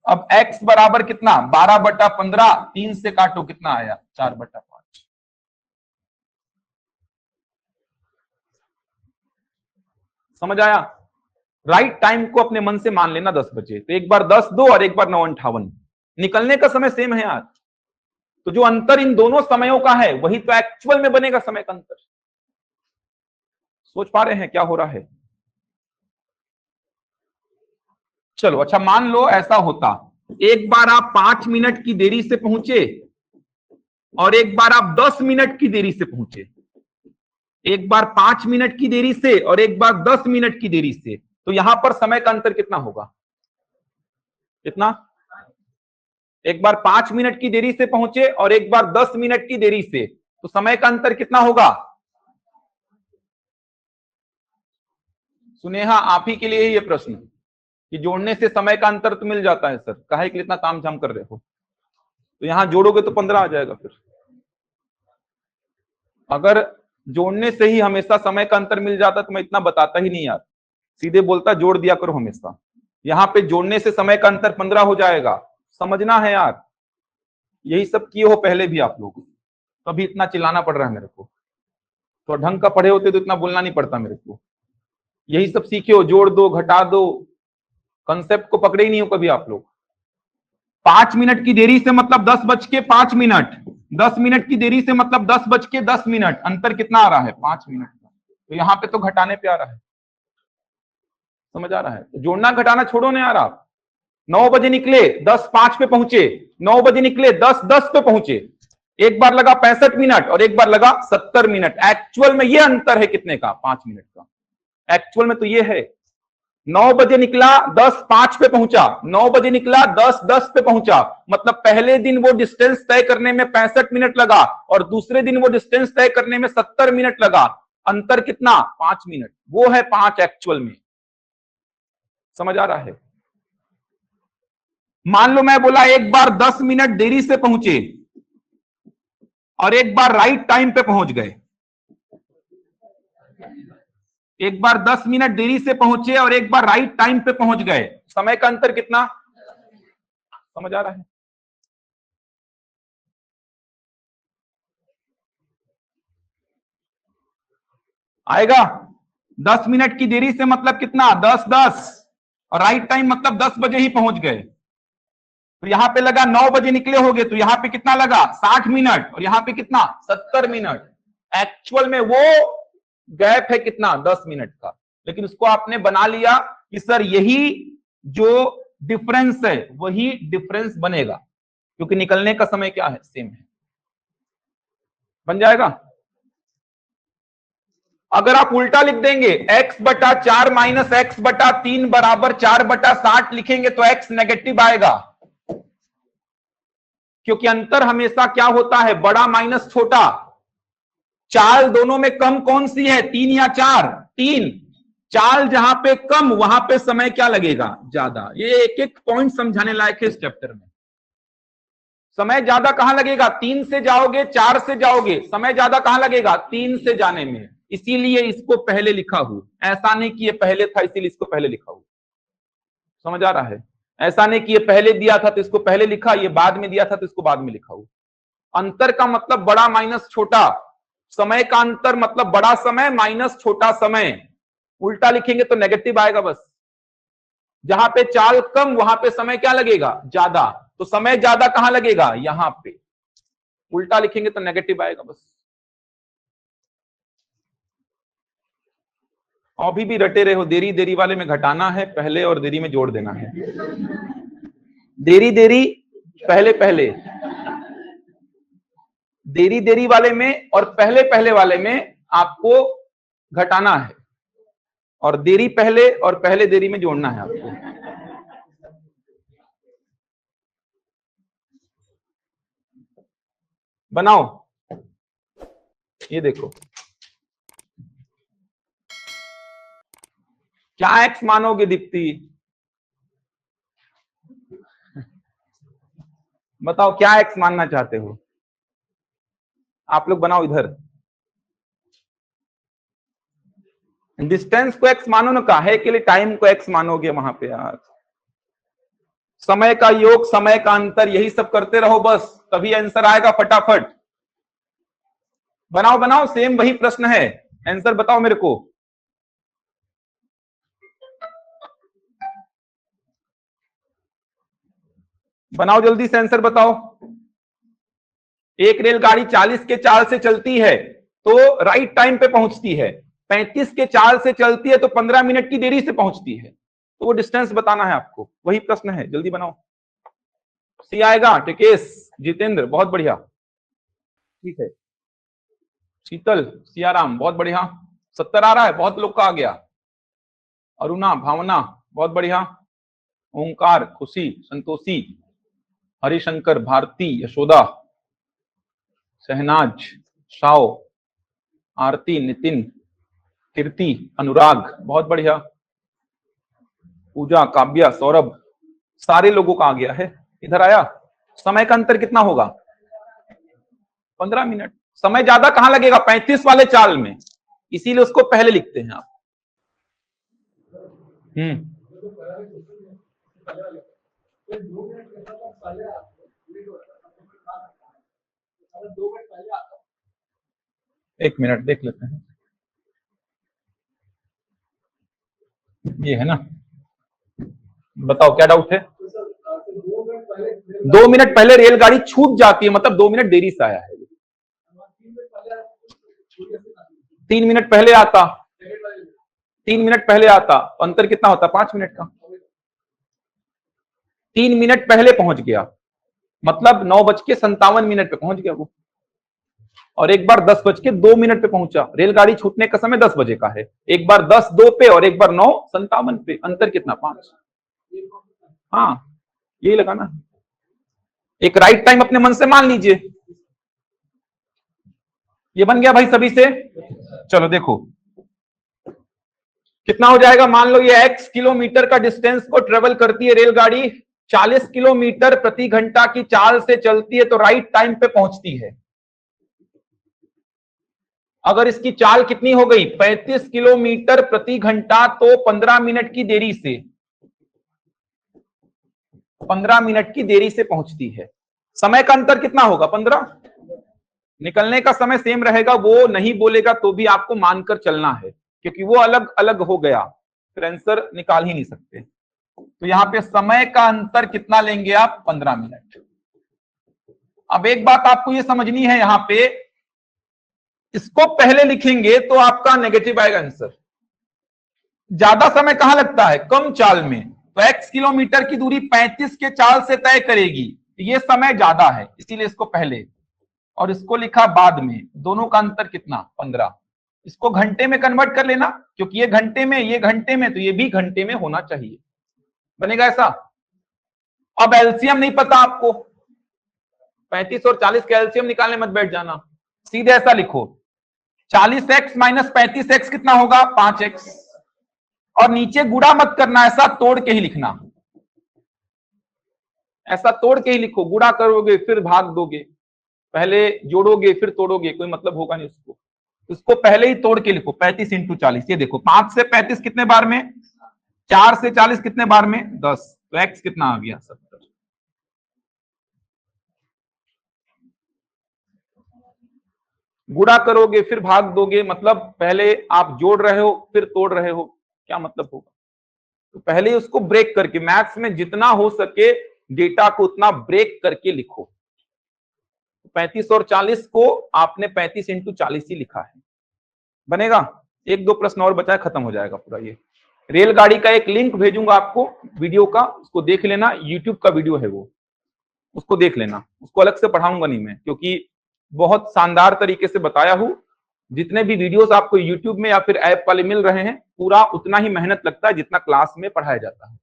Speaker 1: अब x बराबर कितना? 12/15। 3 से काटो, कितना आया? 4/5। समझ आया? राइट टाइम को अपने मन से मान लेना 10 बजे। तो एक बार 10:02 और एक बार 9:58। निकलने का समय सेम है यार। तो जो अंतर इन दोनों समयों का है, वही तो एक्चुअल में बनेगा समय का अंतर। सोच पा रहे हैं क्या हो रहा है? चलो अच्छा, मान लो ऐसा होता, एक बार आप 5 मिनट की देरी से पहुंचे और एक बार आप 10 मिनट की देरी से पहुंचे। एक बार 5 मिनट की देरी से और एक बार 10 मिनट की देरी से, तो यहां पर समय का अंतर कितना होगा? कितना? एक बार 5 मिनट की देरी से पहुंचे और एक बार 10 मिनट की देरी से, तो समय का अंतर कितना होगा? सुनेहा, आप ही के लिए ये प्रश्न कि जोड़ने से समय का अंतर तो मिल जाता है सर, काहे के लिए इतना तामझाम कर रहे हो? तो यहां जोड़ोगे तो 15 आ जाएगा। फिर अगर जोड़ने से ही हमेशा समय का अंतर मिल जाता तो मैं इतना बताता ही नहीं यार, सीधे बोलता जोड़ दिया करो हमेशा। यहां पे जोड़ने से समय का अंतर 15 हो जाएगा। समझना है यार, यही सब किए हो पहले भी आप लोग, तभी इतना चिल्लाना पड़ रहा है मेरे को। तो ढंग का पढ़े होते तो इतना बोलना नहीं पड़ता मेरे को। यही सब सीखे हो, जोड़ दो घटा दो, कंसेप्ट को पकड़े ही नहीं हो कभी आप लोग। 5 मिनट की देरी से मतलब 10:05। 10 मिनट की देरी से मतलब 10:10। अंतर कितना आ रहा है? 5 मिनट का। तो यहां पे तो घटाने पे आ रहा है। समझ आ रहा है? तो जोड़ना घटाना छोड़ो ना यार। आप 9 बजे निकले, 10:05 पे पहुंचे। 9 बजे निकले, 10:10 पे पहुंचे। एक बार लगा 65 मिनट और एक बार लगा 70 मिनट। एक्चुअल में ये अंतर है कितने का? 5 मिनट का। एक्चुअल में तो ये है। 9 बजे निकला, 10:05 पे पहुंचा। 9 बजे निकला, 10:10 पे पहुंचा। मतलब पहले दिन वो डिस्टेंस तय करने में 65 मिनट लगा और दूसरे दिन वो डिस्टेंस तय करने में 70 मिनट लगा। अंतर कितना? 5 मिनट। वो है 5 एक्चुअल में। समझ आ रहा है? मान लो मैं बोला एक बार 10 मिनट देरी से पहुंचे और एक बार राइट टाइम पे पहुंच गए। एक बार 10 मिनट देरी से पहुंचे और एक बार राइट टाइम पे पहुंच गए। समय का अंतर कितना? समझ आ रहा है? आएगा? 10 मिनट की देरी से मतलब कितना? 10:10 और राइट टाइम मतलब 10 बजे ही पहुंच गए। तो यहां पे लगा 9 बजे निकले होगे, तो यहां पे कितना लगा? 60 मिनट और यहां पे कितना? 70 मिनट। एक्चुअल में वो गैप है कितना? 10 मिनट का। लेकिन उसको आपने बना लिया कि सर यही जो डिफरेंस है वही डिफरेंस बनेगा, क्योंकि निकलने का समय क्या है? सेम है। बन जाएगा? अगर आप उल्टा लिख देंगे x/4 माइनस x/3 बराबर 4/60 लिखेंगे तो x नेगेटिव आएगा, क्योंकि अंतर हमेशा क्या होता है? बड़ा माइनस छोटा। चाल दोनों में कम कौन सी है? 3 या 4? 3, चाल जहां पे कम वहां पे समय क्या लगेगा, ज्यादा। ये एक एक पॉइंट समझाने लायक है इस चैप्टर में। समय ज्यादा कहां लगेगा, 3 से जाओगे 4 से जाओगे, समय ज्यादा कहां लगेगा, 3 से जाने में। इसीलिए इसको पहले लिखा हूं, ऐसा नहीं कि ये पहले था इसीलिए इसको पहले लिखा हूं। समझ आ रहा है? ऐसा नहीं कि ये पहले दिया था तो इसको पहले लिखा, ये बाद में दिया था तो इसको बाद में लिखा हूं। अंतर का मतलब बड़ा माइनस छोटा, समय का अंतर मतलब बड़ा समय माइनस छोटा समय। उल्टा लिखेंगे तो नेगेटिव आएगा बस। जहां पे चाल कम वहां पे समय क्या लगेगा, ज्यादा। तो समय ज्यादा कहां लगेगा, यहां पे। उल्टा लिखेंगे तो नेगेटिव आएगा बस। अभी भी रटे रहे हो, देरी देरी वाले में घटाना है पहले और देरी में जोड़ देना है। देरी देरी पहले पहले, देरी देरी वाले में और पहले पहले वाले में आपको घटाना है, और देरी पहले और पहले देरी में जोड़ना है आपको। बनाओ, ये देखो क्या एक्स मानोगे दीप्ति, बताओ क्या एक्स मानना चाहते हो आप लोग, बनाओ इधर। डिस्टेंस को एक्स मानो ना, काहे के लिए टाइम को एक्स मानोगे वहां पे यार। समय का योग, समय का अंतर, यही सब करते रहो बस, तभी आंसर आएगा फटाफट। बनाओ बनाओ, सेम वही प्रश्न है, आंसर बताओ मेरे को। बनाओ जल्दी से आंसर बताओ। एक रेलगाड़ी 40 के चाल से चलती है तो राइट टाइम पे पहुंचती है, 35 के चाल से चलती है तो 15 मिनट की देरी से पहुंचती है। तो वो डिस्टेंस बताना है आपको, वही प्रश्न है, जल्दी बनाओ। सी आएगा, टिकेश, जितेंद्र, बहुत बढ़िया, ठीक है। शीतल, सियाराम, बहुत बढ़िया। 70 आ रहा है, बहुत लोग का आ गया। अरुणा, भावना, बहुत बढ़िया। ओंकार, खुशी, संतोषी, हरिशंकर, भारती, यशोदा, शहनाज, शाओ, आरती, नितिन, कीर्ति, अनुराग, बहुत बढ़िया। पूजा, काव्या, सौरभ, सारे लोगों का आ गया है, इधर आया। समय का अंतर कितना होगा, 15 मिनट। समय ज्यादा कहां लगेगा, 35 वाले चाल में, इसीलिए उसको पहले लिखते हैं आप। एक मिनट देख लेते हैं, ये है ना, बताओ क्या डाउट है। 2 मिनट पहले रेलगाड़ी छूट जाती है, मतलब 2 मिनट देरी से आया है। 3 मिनट पहले आता, 3 मिनट पहले आता, अंतर कितना होता, 5 मिनट का। 3 मिनट पहले पहुंच गया, मतलब 9:57 पे पहुंच गया वो। और एक बार 10:02 पे पहुंचा, रेलगाड़ी छूटने का समय 10 बजे का है। एक बार 10:02 पे और एक बार 9:57 पे, अंतर कितना, 5। हाँ, यही लगाना। एक राइट टाइम अपने मन से मान लीजिए। ये बन गया भाई सभी से। चलो देखो कितना हो जाएगा, मान लो ये x किलोमीटर का डिस्टेंस को ट्रेवल करती है रेलगाड़ी, 40 किलोमीटर प्रति घंटा की चाल से चलती है तो राइट टाइम पे पहुंचती है। अगर इसकी चाल कितनी हो गई, 35 किलोमीटर प्रति घंटा, तो 15 मिनट की देरी से, 15 मिनट की देरी से पहुंचती है। समय का अंतर कितना होगा, 15। निकलने का समय सेम रहेगा, वो नहीं बोलेगा तो भी आपको मानकर चलना है, क्योंकि वो अलग अलग हो गया, फिर आंसर निकाल ही नहीं सकते। तो यहां पे समय का अंतर कितना लेंगे आप, 15 मिनट। अब एक बात आपको ये समझनी है, यहां पे इसको पहले लिखेंगे तो आपका नेगेटिव आएगा आंसर। ज्यादा समय कहां लगता है, कम चाल में, तो x किलोमीटर की दूरी 35 के चाल से तय करेगी, ये समय ज्यादा है, इसीलिए इसको पहले और इसको लिखा बाद में। दोनों का अंतर कितना, 15। इसको घंटे में कन्वर्ट कर लेना, क्योंकि ये घंटे में, ये घंटे में, तो ये भी घंटे में होना चाहिए, बनेगा ऐसा। अब एलसीएम नहीं पता आपको, 35 और 40 का एलसीएम निकालने मत बैठ जाना, सीधे ऐसा लिखो, 40x माइनस 35x कितना होगा? 5x। और नीचे गुणा मत करना, ऐसा तोड़ के ही लिखना, ऐसा तोड़ के ही लिखो। गुणा करोगे फिर भाग दोगे, पहले जोड़ोगे फिर तोड़ोगे, कोई मतलब होगा नहीं उसको। उसको पहले ही तोड़ के लिखो। 35 इंटू 40, ये देखो 5 से 35 कितने बार में? 4 से 40 कितने बार में? 10। तो x कितना आ गया? 70। गुणा करोगे फिर भाग दोगे, मतलब पहले आप जोड़ रहे हो फिर तोड़ रहे हो, क्या मतलब होगा? तो पहले उसको ब्रेक करके, मैथ्स में जितना हो सके डेटा को उतना ब्रेक करके लिखो। 35 और 40 को आपने 35 इंटू 40 ही लिखा है, बनेगा। एक दो प्रश्न और बचा है, खत्म हो जाएगा पूरा ये। रेलगाड़ी का एक लिंक भेजूंगा आपको वीडियो का, उसको देख लेना। यूट्यूब का वीडियो है वो, उसको देख लेना। उसको अलग से पढ़ाऊंगा नहीं मैं, क्योंकि बहुत शानदार तरीके से बताया हूं। जितने भी वीडियोस आपको यूट्यूब में या फिर ऐप वाले मिल रहे हैं, पूरा उतना ही मेहनत लगता है जितना क्लास में पढ़ाया जाता है।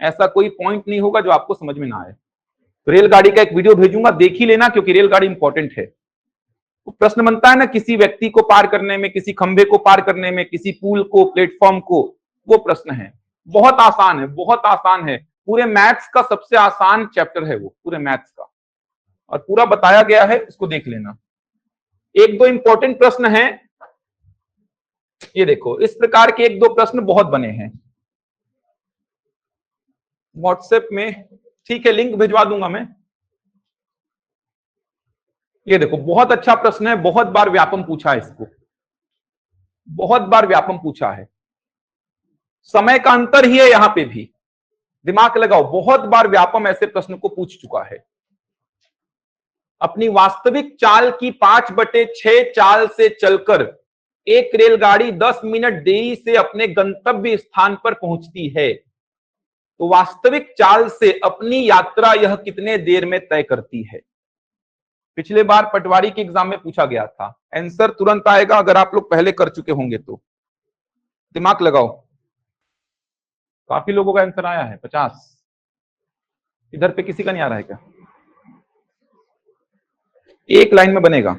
Speaker 1: ऐसा कोई पॉइंट नहीं होगा जो आपको समझ में ना आए। तो रेलगाड़ी का एक वीडियो भेजूंगा, देख ही लेना, क्योंकि रेलगाड़ी इंपॉर्टेंट है। तो प्रश्न बनता है ना, किसी व्यक्ति को पार करने में, किसी खंभे को पार करने में, किसी पुल को, प्लेटफॉर्म को, वो प्रश्न है। बहुत आसान है, बहुत आसान है। पूरे मैथ्स का सबसे आसान चैप्टर है वो, पूरे मैथ्स का, और पूरा बताया गया है, उसको देख लेना। एक दो इंपॉर्टेंट प्रश्न हैं, ये देखो। इस प्रकार के एक दो प्रश्न बहुत बने हैं व्हाट्सएप में, ठीक है, लिंक भिजवा दूंगा मैं। ये देखो, बहुत अच्छा प्रश्न है, बहुत बार व्यापम पूछा है इसको, बहुत बार व्यापम पूछा है। समय का अंतर ही है यहां पे भी, दिमाग लगाओ। बहुत बार व्यापम ऐसे प्रश्न को पूछ चुका है। अपनी वास्तविक चाल की 5/6 चाल से चलकर एक रेलगाड़ी 10 मिनट देरी से अपने गंतव्य स्थान पर पहुंचती है, तो वास्तविक चाल से अपनी यात्रा यह कितने देर में तय करती है? पिछले बार पटवारी के एग्जाम में पूछा गया था। आंसर तुरंत आएगा अगर आप लोग पहले कर चुके होंगे तो। दिमाग लगाओ। काफी लोगों का आंसर आया है, 50। इधर पे किसी का नहीं आ रहा है क्या? एक लाइन में बनेगा।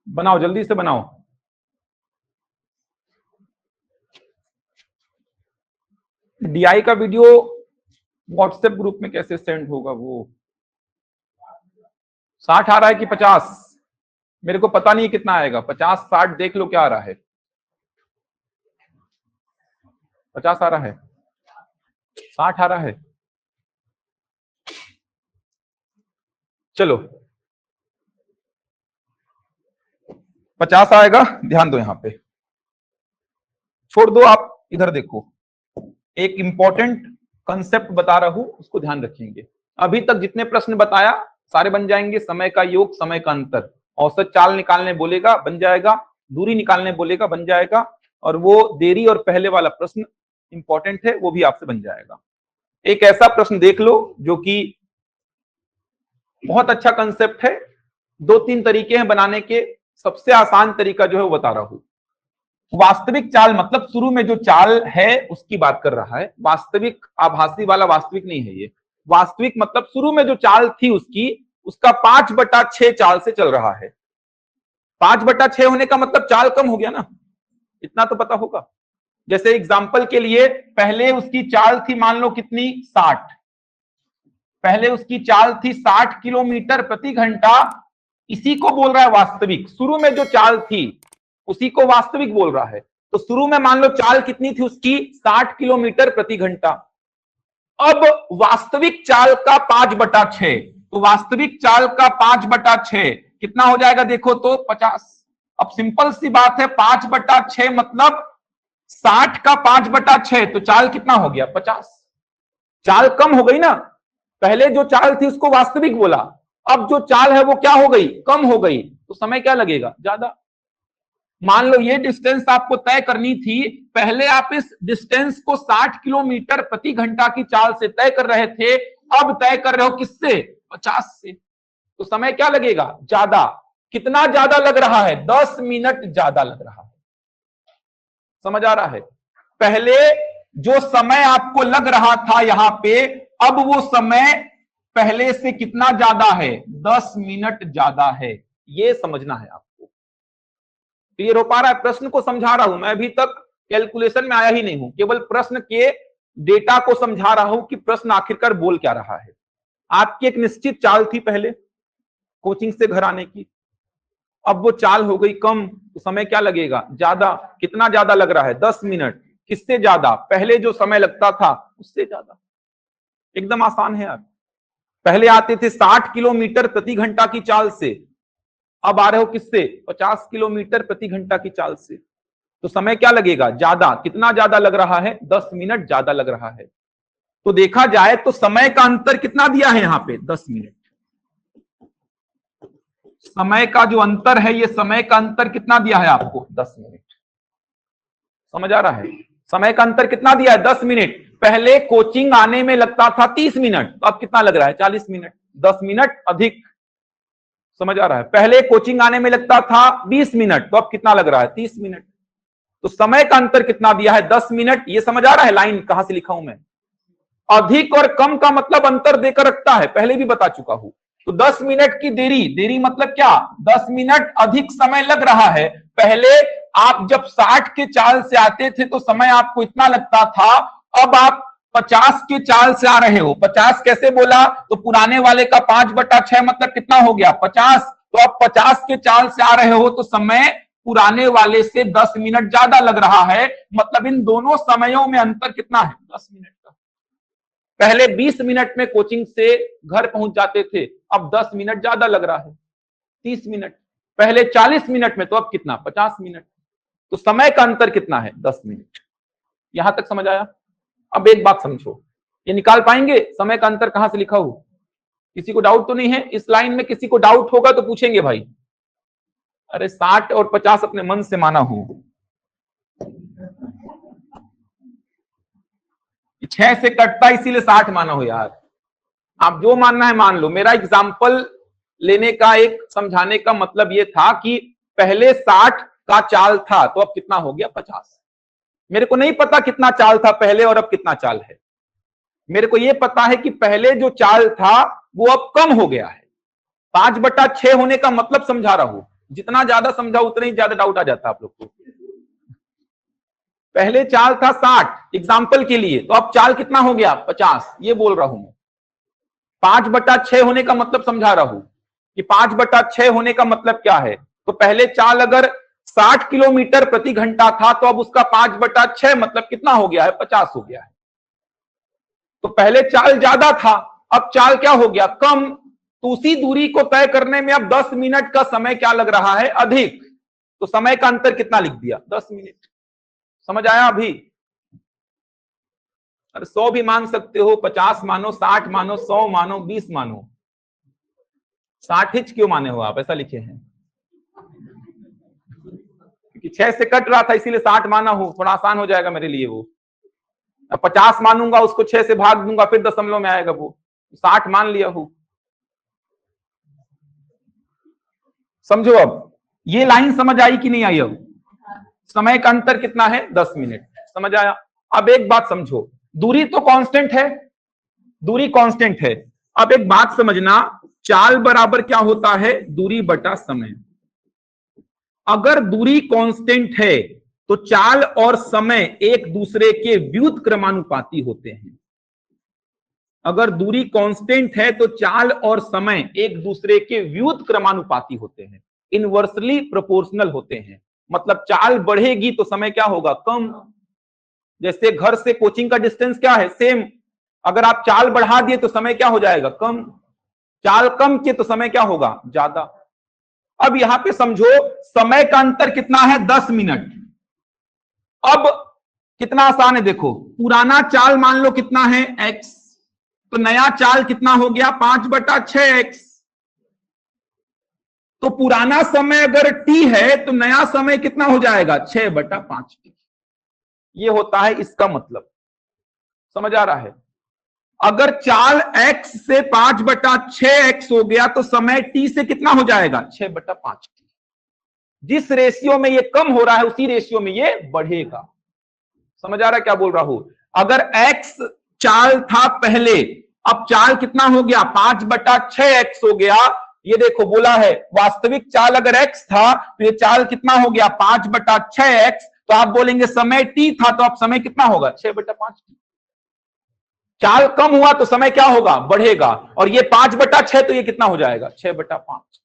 Speaker 1: बनाओ, जल्दी से बनाओ। डीआई का वीडियो व्हाट्सएप ग्रुप में कैसे सेंड होगा? वो 60 आ रहा है कि 50? मेरे को पता नहीं कितना आएगा। 50 60 देख लो क्या आ रहा है। 50 आ रहा है, 60 आ रहा है। चलो 50 आएगा, ध्यान दो यहां पे। छोड़ दो आप, इधर देखो। एक इंपॉर्टेंट कंसेप्ट बता रहा हूं, उसको ध्यान रखेंगे। अभी तक जितने प्रश्न बताया सारे बन जाएंगे। समय का योग, समय का अंतर, औसत चाल निकालने बोलेगा, बन जाएगा। दूरी निकालने बोलेगा, बन जाएगा। और वो देरी और पहले वाला प्रश्न इंपॉर्टेंट है, वो भी आपसे बन जाएगा। एक ऐसा प्रश्न देख लो जो कि बहुत अच्छा कंसेप्ट है। 2-3 तरीके हैं बनाने के, सबसे आसान तरीका जो है वो बता रहा हूं। वास्तविक चाल मतलब शुरू में जो चाल है उसकी बात कर रहा है। वास्तविक आभासी वाला वास्तविक नहीं है ये। वास्तविक मतलब शुरू में जो चाल थी उसकी, उसका 5/6 चाल से चल रहा है। 5/6 होने का मतलब चाल कम हो गया ना, इतना तो पता होगा। जैसे एग्जाम्पल के लिए, पहले उसकी चाल थी मान लो कितनी, 60। पहले उसकी चाल थी 60 किलोमीटर प्रति घंटा। इसी को बोल रहा है वास्तविक। शुरू में जो चाल थी उसी को वास्तविक बोल रहा है। तो शुरू में मान लो चाल कितनी थी उसकी, 60 किलोमीटर प्रति घंटा। अब वास्तविक चाल का 5/6, तो वास्तविक चाल का 5/6 कितना हो जाएगा देखो तो 50। अब सिंपल सी बात है, 5/6 मतलब 60 का 5/6, तो चाल कितना हो गया, 50। चाल कम हो गई ना। पहले जो चाल थी उसको वास्तविक बोला, अब जो चाल है वो क्या हो गई, कम हो गई। तो समय क्या लगेगा, ज्यादा। मान लो ये डिस्टेंस आपको तय करनी थी, पहले आप इस डिस्टेंस को 60 किलोमीटर प्रति घंटा की चाल से तय कर रहे थे, अब तय कर रहे हो किससे, 50 से। तो समय क्या लगेगा, ज्यादा। कितना ज्यादा लग रहा है, 10 मिनट ज्यादा लग रहा है। समझ आ रहा है? पहले जो समय आपको लग रहा था यहां पे, अब वो समय पहले से कितना ज्यादा है, 10 मिनट ज्यादा है, ये समझना है आपको। क्लियर हो पा रहा है? प्रश्न को समझा रहा हूं मैं, अभी तक कैलकुलेशन में आया ही नहीं हूं, केवल प्रश्न के डेटा को समझा रहा हूं कि प्रश्न आखिरकार बोल क्या रहा है। आपकी एक निश्चित चाल थी पहले कोचिंग से घर आने की, अब वो चाल हो गई कम, तो समय क्या लगेगा, ज्यादा। कितना ज्यादा लग रहा है, 10 मिनट। किससे ज्यादा, पहले जो समय लगता था उससे ज्यादा। एकदम आसान है यार। पहले आते थे 60 किलोमीटर प्रति घंटा की चाल से, अब आ रहे हो किससे, 50 किलोमीटर प्रति घंटा की चाल से। तो समय क्या लगेगा, ज्यादा। कितना ज्यादा लग रहा है, 10 मिनट ज्यादा लग रहा है। तो देखा जाए तो समय का अंतर कितना दिया है यहां पे, 10 मिनट। समय का जो अंतर है, ये समय का अंतर कितना दिया है आपको, 10 मिनट। समझ आ रहा है? समय का अंतर कितना दिया है, 10 मिनट। पहले कोचिंग आने में लगता था 30 मिनट, तो अब कितना लग रहा है, 40 मिनट। 10 मिनट अधिक। समझ आ रहा है? पहले कोचिंग आने में लगता था 20 मिनट, तो अब कितना लग रहा है, 30 मिनट। तो समय का अंतर कितना दिया है, 10 मिनट। ये समझ आ रहा है लाइन कहां से लिखा हूं मैं? अधिक और कम का मतलब अंतर देकर रखता है, पहले भी बता चुका हूं। तो 10 मिनट की देरी, देरी मतलब क्या, 10 मिनट अधिक समय लग रहा है। पहले आप जब 60 के चाल से आते थे तो समय आपको इतना लगता था, अब आप 50 के चाल से आ रहे हो। 50 कैसे बोला, तो पुराने वाले का 5/6 मतलब कितना हो गया, 50। तो अब 50 के चाल से आ रहे हो तो समय पुराने वाले से 10 मिनट ज्यादा लग रहा है। मतलब इन दोनों समयों में अंतर कितना है, 10 मिनट का। पहले 20 मिनट में कोचिंग से घर पहुंच जाते थे, अब 10 मिनट ज्यादा लग रहा है, 30 मिनट। पहले 40 मिनट में, तो अब कितना, 50 मिनट। तो समय का अंतर कितना है, 10 मिनट। यहां तक समझ आया? अब एक बात समझो, ये निकाल पाएंगे समय का अंतर कहां से लिखा हो? किसी को डाउट तो नहीं है इस लाइन में? किसी को डाउट होगा तो पूछेंगे भाई। अरे 60 और 50 अपने मन से माना हो, 6 से कटता इसीलिए 60 माना हो यार। आप जो मानना है मान लो। मेरा एग्जाम्पल लेने का, एक समझाने का मतलब यह था कि पहले 60 का चाल था, तो अब कितना हो गया, 50। मेरे को नहीं पता कितना चाल था पहले और अब कितना चाल है। मेरे को यह पता है कि पहले जो चाल था वो अब कम हो गया है। 5/6 होने का मतलब समझा रहा हूं। जितना ज्यादा समझा उतना ही ज्यादा डाउट आ जाता है आप लोग को। पहले चाल था 60 एग्जाम्पल के लिए, तो अब चाल कितना हो गया, 50। ये बोल रहा हूं मैं। 5/6 होने का मतलब समझा रहा हूं कि 5/6 होने का मतलब क्या है। तो पहले चाल अगर 60 किलोमीटर प्रति घंटा था, तो अब उसका 5/6 मतलब कितना हो गया है, 50 हो गया है। तो पहले चाल ज्यादा था, अब चाल क्या हो गया, कम। तो उसी दूरी को तय करने में अब 10 मिनट का समय क्या लग रहा है, अधिक। तो समय का अंतर कितना लिख दिया, 10 मिनट। समझ आया अभी? अरे 100 भी मान सकते हो, 50 मानो, 60 मानो, 100 मानो, 20 मानो। 60 क्यों माने हो आप, ऐसा लिखे हैं? क्योंकि 6 से कट रहा था इसीलिए 60 माना हूं, थोड़ा आसान हो जाएगा मेरे लिए वो। अब 50 मानूंगा, उसको 6 से भाग दूंगा, फिर दशमलव में आएगा वो। 60 मान लिया हूं। समझो अब ये लाइन समझ आई कि नहीं आई? अब समय का अंतर कितना है, 10 मिनट। समझ आया? अब एक बात समझो, दूरी तो कांस्टेंट है, दूरी कांस्टेंट है। अब एक बात समझना, चाल बराबर क्या होता है, दूरी बटा समय। अगर दूरी कांस्टेंट है तो चाल और समय एक दूसरे के व्युत क्रमानुपाती होते हैं। अगर दूरी कांस्टेंट है तो चाल और समय एक दूसरे के व्युत क्रमानुपाती होते हैं, इनवर्सली प्रोपोर्शनल होते हैं। मतलब चाल बढ़ेगी तो समय क्या होगा, कम। जैसे घर से कोचिंग का डिस्टेंस क्या है, सेम। अगर आप चाल बढ़ा दिए तो समय क्या हो जाएगा, कम। चाल कम किए तो समय क्या होगा, ज्यादा। अब यहां पे समझो, समय का अंतर कितना है, 10 मिनट। अब कितना आसान है देखो, पुराना चाल मान लो कितना है, x। तो नया चाल कितना हो गया, 5/6x। तो पुराना समय अगर t है तो नया समय कितना हो जाएगा, 6/5t। ये होता है इसका मतलब। समझ आ रहा है? अगर चाल x से 5/6x हो गया तो समय t से कितना हो जाएगा, 6/5t। जिस रेशियो में ये कम हो रहा है उसी रेशियो में ये बढ़ेगा। समझ आ रहा है क्या बोल रहा हूं? अगर x चाल था पहले, अब चाल कितना हो गया, 5/6x हो गया। ये देखो बोला है वास्तविक चाल अगर x था तो ये चाल कितना हो गया 5/6x। तो आप बोलेंगे समय t था, तो अब समय कितना होगा 6/5। चाल कम हुआ तो समय क्या होगा, बढ़ेगा। और ये 5/6 तो ये कितना हो जाएगा 6/5।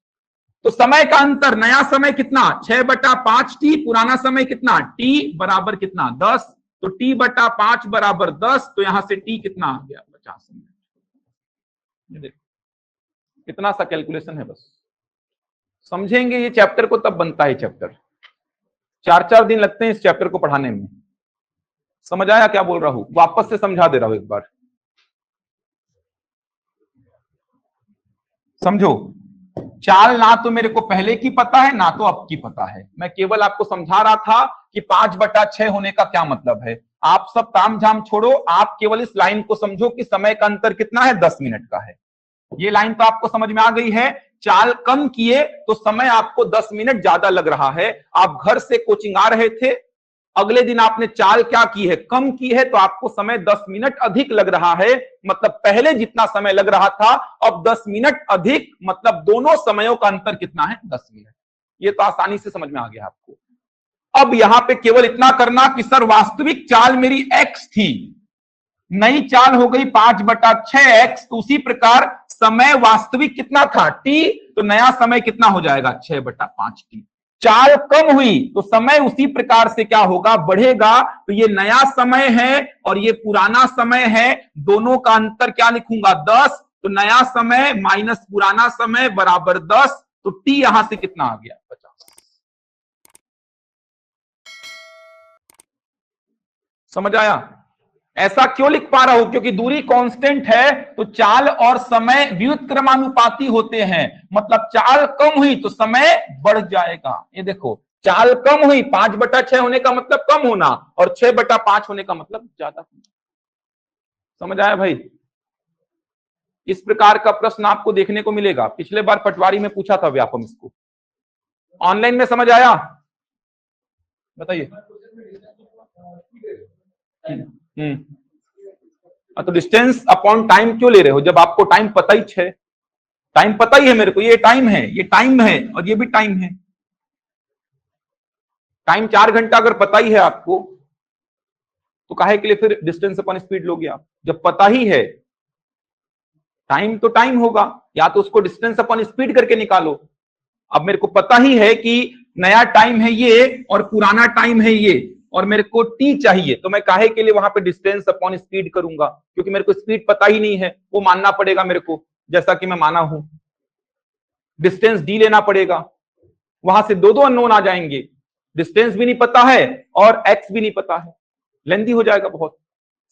Speaker 1: तो समय का अंतर, नया समय कितना 6/5t, पुराना समय कितना t बराबर कितना 10। तो t/5 बराबर 10। तो यहां से t कितना आ गया 50 मिनट। देखो कितना सा कैलकुलेशन है, बस समझेंगे ये चैप्टर को तब बनता है चैप्टर। 4-4 दिन लगते हैं इस चैप्टर को पढ़ाने में। समझ आया क्या बोल रहा हूं, वापस से समझा दे रहा हूं एक बार, समझो। चाल ना तो मेरे को पहले की पता है ना तो अब की पता है, मैं केवल आपको समझा रहा था कि 5/6 होने का क्या मतलब है। आप सब ताम झाम छोड़ो, आप केवल इस लाइन को समझो कि समय का अंतर कितना है 10 मिनट का है। ये लाइन तो आपको समझ में आ गई है। चाल कम किए तो समय आपको 10 मिनट ज्यादा लग रहा है। आप घर से कोचिंग आ रहे थे, अगले दिन आपने चाल क्या की है, कम की है, तो आपको समय 10 मिनट अधिक लग रहा है। मतलब पहले जितना समय लग रहा था अब 10 मिनट अधिक, मतलब दोनों समयों का अंतर कितना है 10 मिनट। ये तो आसानी से समझ में आ गया आपको। अब यहां पे केवल इतना करना कि सर वास्तविक चाल मेरी x थी, नई चाल हो गई 5/6x। तो उसी प्रकार समय वास्तविक कितना था t, तो नया समय कितना हो जाएगा 6/5t। चाल कम हुई तो समय उसी प्रकार से क्या होगा, बढ़ेगा। तो ये नया समय है और ये पुराना समय है, दोनों का अंतर क्या लिखूंगा 10। तो नया समय माइनस पुराना समय बराबर 10। तो t यहां से कितना आ गया 50। समझ आया। ऐसा क्यों लिख पा रहा हूं, क्योंकि दूरी कांस्टेंट है तो चाल और समय व्युत्क्रमानुपाती होते हैं। मतलब चाल कम हुई तो समय बढ़ जाएगा। ये देखो चाल कम हुई, 5/6 होने का मतलब कम होना, और 6/5 होने का मतलब ज्यादा होना। समझ आया भाई। इस प्रकार का प्रश्न आपको देखने को मिलेगा, पिछले बार पटवारी में पूछा था व्यापम इसको। ऑनलाइन में समझ आया, बताइए। तो डिस्टेंस अपॉन टाइम क्यों ले रहे हो, जब आपको टाइम पता ही है। टाइम पता ही है मेरे को, ये टाइम है, ये टाइम है और ये भी टाइम है। टाइम 4 घंटा अगर पता ही है आपको तो काहे के लिए फिर डिस्टेंस अपॉन स्पीड लोगे आप, जब पता ही है। टाइम तो टाइम होगा, या तो उसको डिस्टेंस अपॉन स्पीड करके निकालो। अब मेरे को पता ही है कि नया टाइम है ये और पुराना टाइम है ये, और मेरे को टी चाहिए, तो मैं काहे के लिए वहां पे डिस्टेंस अपॉन स्पीड करूंगा, क्योंकि मेरे को स्पीड पता ही नहीं है, वो मानना पड़ेगा मेरे को, जैसा कि मैं माना हूं। डिस्टेंस डी लेना पड़ेगा, वहां से दो अननोन आ जाएंगे। डिस्टेंस भी नहीं पता है और एक्स भी नहीं पता है, लेंदी हो जाएगा बहुत।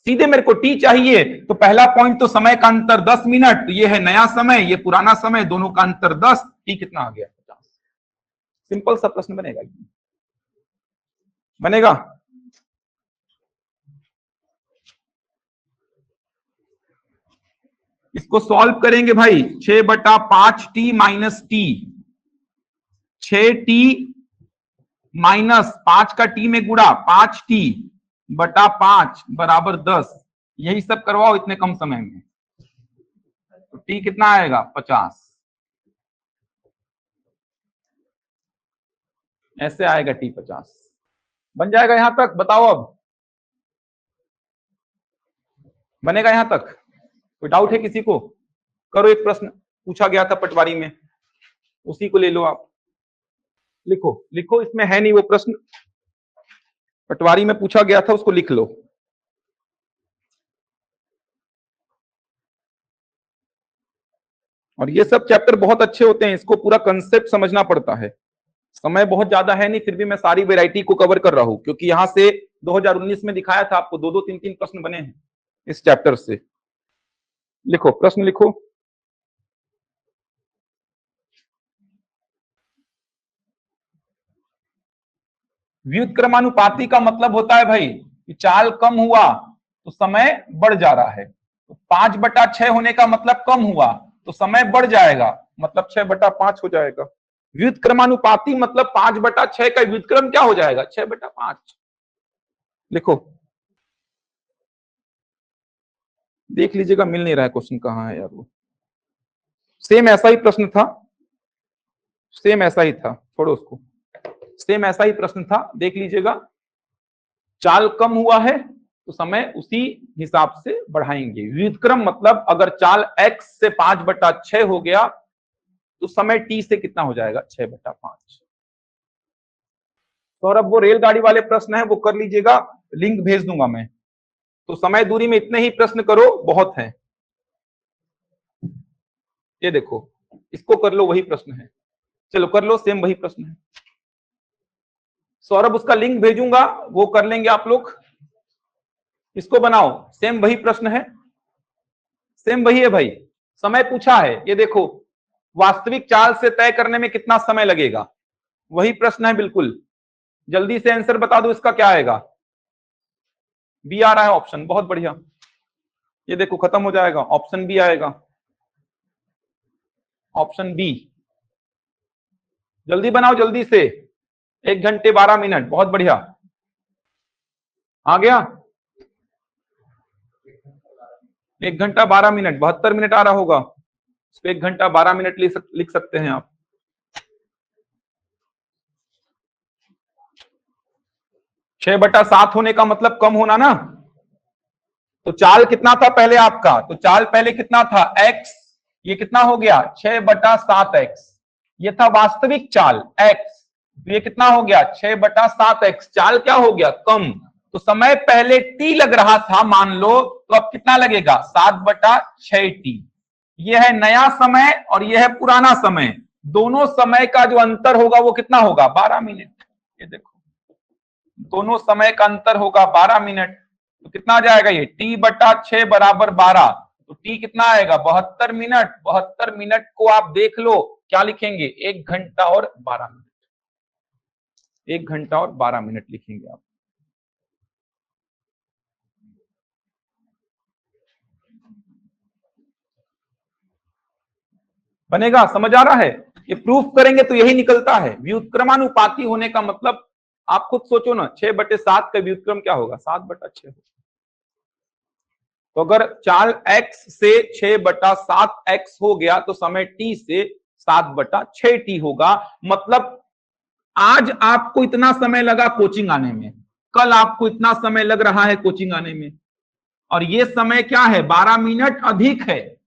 Speaker 1: सीधे मेरे को टी चाहिए, तो पहला पॉइंट तो समय का अंतर 10 मिनट, तो ये है नया समय, ये पुराना समय, दोनों का अंतर 10। टी कितना आ गया 50। सिंपल सा प्रश्न बनेगा, बनेगा। इसको सॉल्व करेंगे भाई, 6/5t minus T, 6t minus 5 का t में गुड़ा 5t/5 बराबर 10। यही सब करवाओ इतने कम समय में। तो t कितना आएगा 50। ऐसे आएगा t 50। बन जाएगा यहां तक, बताओ अब बनेगा यहां तक, कोई डाउट है किसी को। करो, एक प्रश्न पूछा गया था पटवारी में, उसी को ले लो आप। लिखो लिखो, इसमें है नहीं वो प्रश्न, पटवारी में पूछा गया था, उसको लिख लो। और ये सब चैप्टर बहुत अच्छे होते हैं, इसको पूरा कंसेप्ट समझना पड़ता है। समय बहुत ज्यादा है नहीं, फिर भी मैं सारी वैरायटी को कवर कर रहा हूं, क्योंकि यहां से 2019 में दिखाया था आपको, 2-2 3-3 प्रश्न बने हैं इस चैप्टर से। लिखो प्रश्न लिखो। व्युत्क्रमानुपाती का मतलब होता है भाई कि चाल कम हुआ तो समय बढ़ जा रहा है। तो 5/6 होने का मतलब कम हुआ तो समय बढ़ जाएगा, मतलब 6/5 हो जाएगा। व्युत्क्रमानुपाती मतलब 5/6 का व्युत्क्रम क्या हो जाएगा 6/5। लिखो देख लीजिएगा, मिल नहीं रहा है क्वेश्चन, कहाँ है यार वो। सेम ऐसा ही प्रश्न था, सेम ऐसा ही था, छोड़ो उसको। सेम ऐसा ही प्रश्न था, देख लीजिएगा। चाल कम हुआ है तो समय उसी हिसाब से बढ़ाएंगे। व्युत्क्रम मतलब अगर चाल x से 5/6 हो गया तो समय t से कितना हो जाएगा, 6/5। तो और अब वो रेलगाड़ी वाले प्रश्न है वो कर लीजिएगा, लिंक भेज दूंगा मैं। तो समय दूरी में इतने ही प्रश्न करो, बहुत है। ये देखो, इसको कर लो, वही प्रश्न है। चलो कर लो, सेम वही प्रश्न है। सौरभ उसका लिंक भेजूंगा, वो कर लेंगे आप लोग। इसको बनाओ, सेम वही प्रश्न है, सेम वही है भाई। समय पूछा है, ये देखो, वास्तविक चाल से तय करने में कितना समय लगेगा, वही प्रश्न है बिल्कुल। जल्दी से आंसर बता दो, इसका क्या आएगा। बी आ रहा है ऑप्शन, बहुत बढ़िया। ये देखो खत्म हो जाएगा, ऑप्शन बी आएगा, ऑप्शन बी। जल्दी बनाओ, जल्दी से। 1 घंटे 12 मिनट, बहुत बढ़िया। आ गया 1 घंटा 12 मिनट, 72 मिनट आ रहा होगा। इसको 1 घंटा 12 मिनट लिख सकते हैं आप। 6/7 होने का मतलब कम होना ना। तो चाल कितना था पहले आपका, तो चाल पहले कितना था, x। ये कितना हो गया, 6/7x। ये था वास्तविक चाल x, तो ये कितना हो गया, 6/7x। चाल क्या हो गया, कम। तो समय पहले t लग रहा था मान लो, तो अब कितना लगेगा, 7/6t। यह है नया समय और यह है पुराना समय। दोनों समय का जो अंतर होगा वो कितना होगा, 12 मिनट। ये देखो, दोनों समय का अंतर होगा 12 मिनट। तो कितना आ जाएगा, ये t/6 = 12। तो t कितना आएगा, 72 मिनट। 72 मिनट को आप देख लो, क्या लिखेंगे, 1 घंटा और 12 मिनट। 1 घंटा और 12 मिनट लिखेंगे आप। बनेगा, समझ आ रहा है। ये प्रूफ करेंगे तो यही निकलता है। व्युत्क्रमानुपाती होने का मतलब आप खुद सोचो ना, 6/7 का व्युत्क्रम क्या होगा, 7/6। तो अगर चाल x से 6/7x हो गया तो समय t से 7/6t होगा। मतलब आज आपको इतना समय लगा कोचिंग आने में, कल आपको इतना समय लग रहा है कोचिंग आने में, और ये समय क्या है, 12 मिनट अधिक है।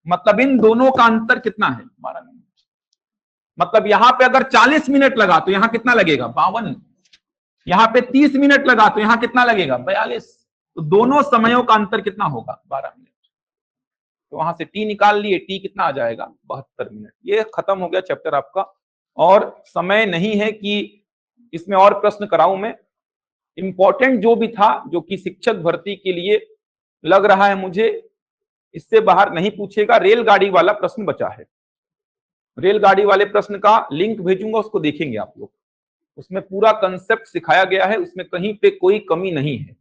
Speaker 1: मतलब इन दोनों का अंतर कितना है, 12 मिनट। मतलब यहां पे अगर 40 मिनट लगा तो यहां कितना लगेगा, 52। यहां पे 30 मिनट लगा तो यहां कितना लगेगा, 42। तो दोनों समयों का अंतर कितना होगा, 12 मिनट। तो वहां से टी निकाल लिए, टी कितना आ जाएगा, 72 मिनट। ये खत्म हो गया चैप्टर आपका। और समय नहीं है कि इसमें और प्रश्न कराऊं मैं। इंपॉर्टेंट जो भी था, जो कि शिक्षक भर्ती के लिए लग रहा है मुझे, इससे बाहर नहीं पूछेगा। रेलगाड़ी वाला प्रश्न बचा है, रेलगाड़ी वाले प्रश्न का लिंक भेजूंगा, उसको देखेंगे आप लोग। उसमें पूरा कंसेप्ट सिखाया गया है, उसमें कहीं पे कोई कमी नहीं है।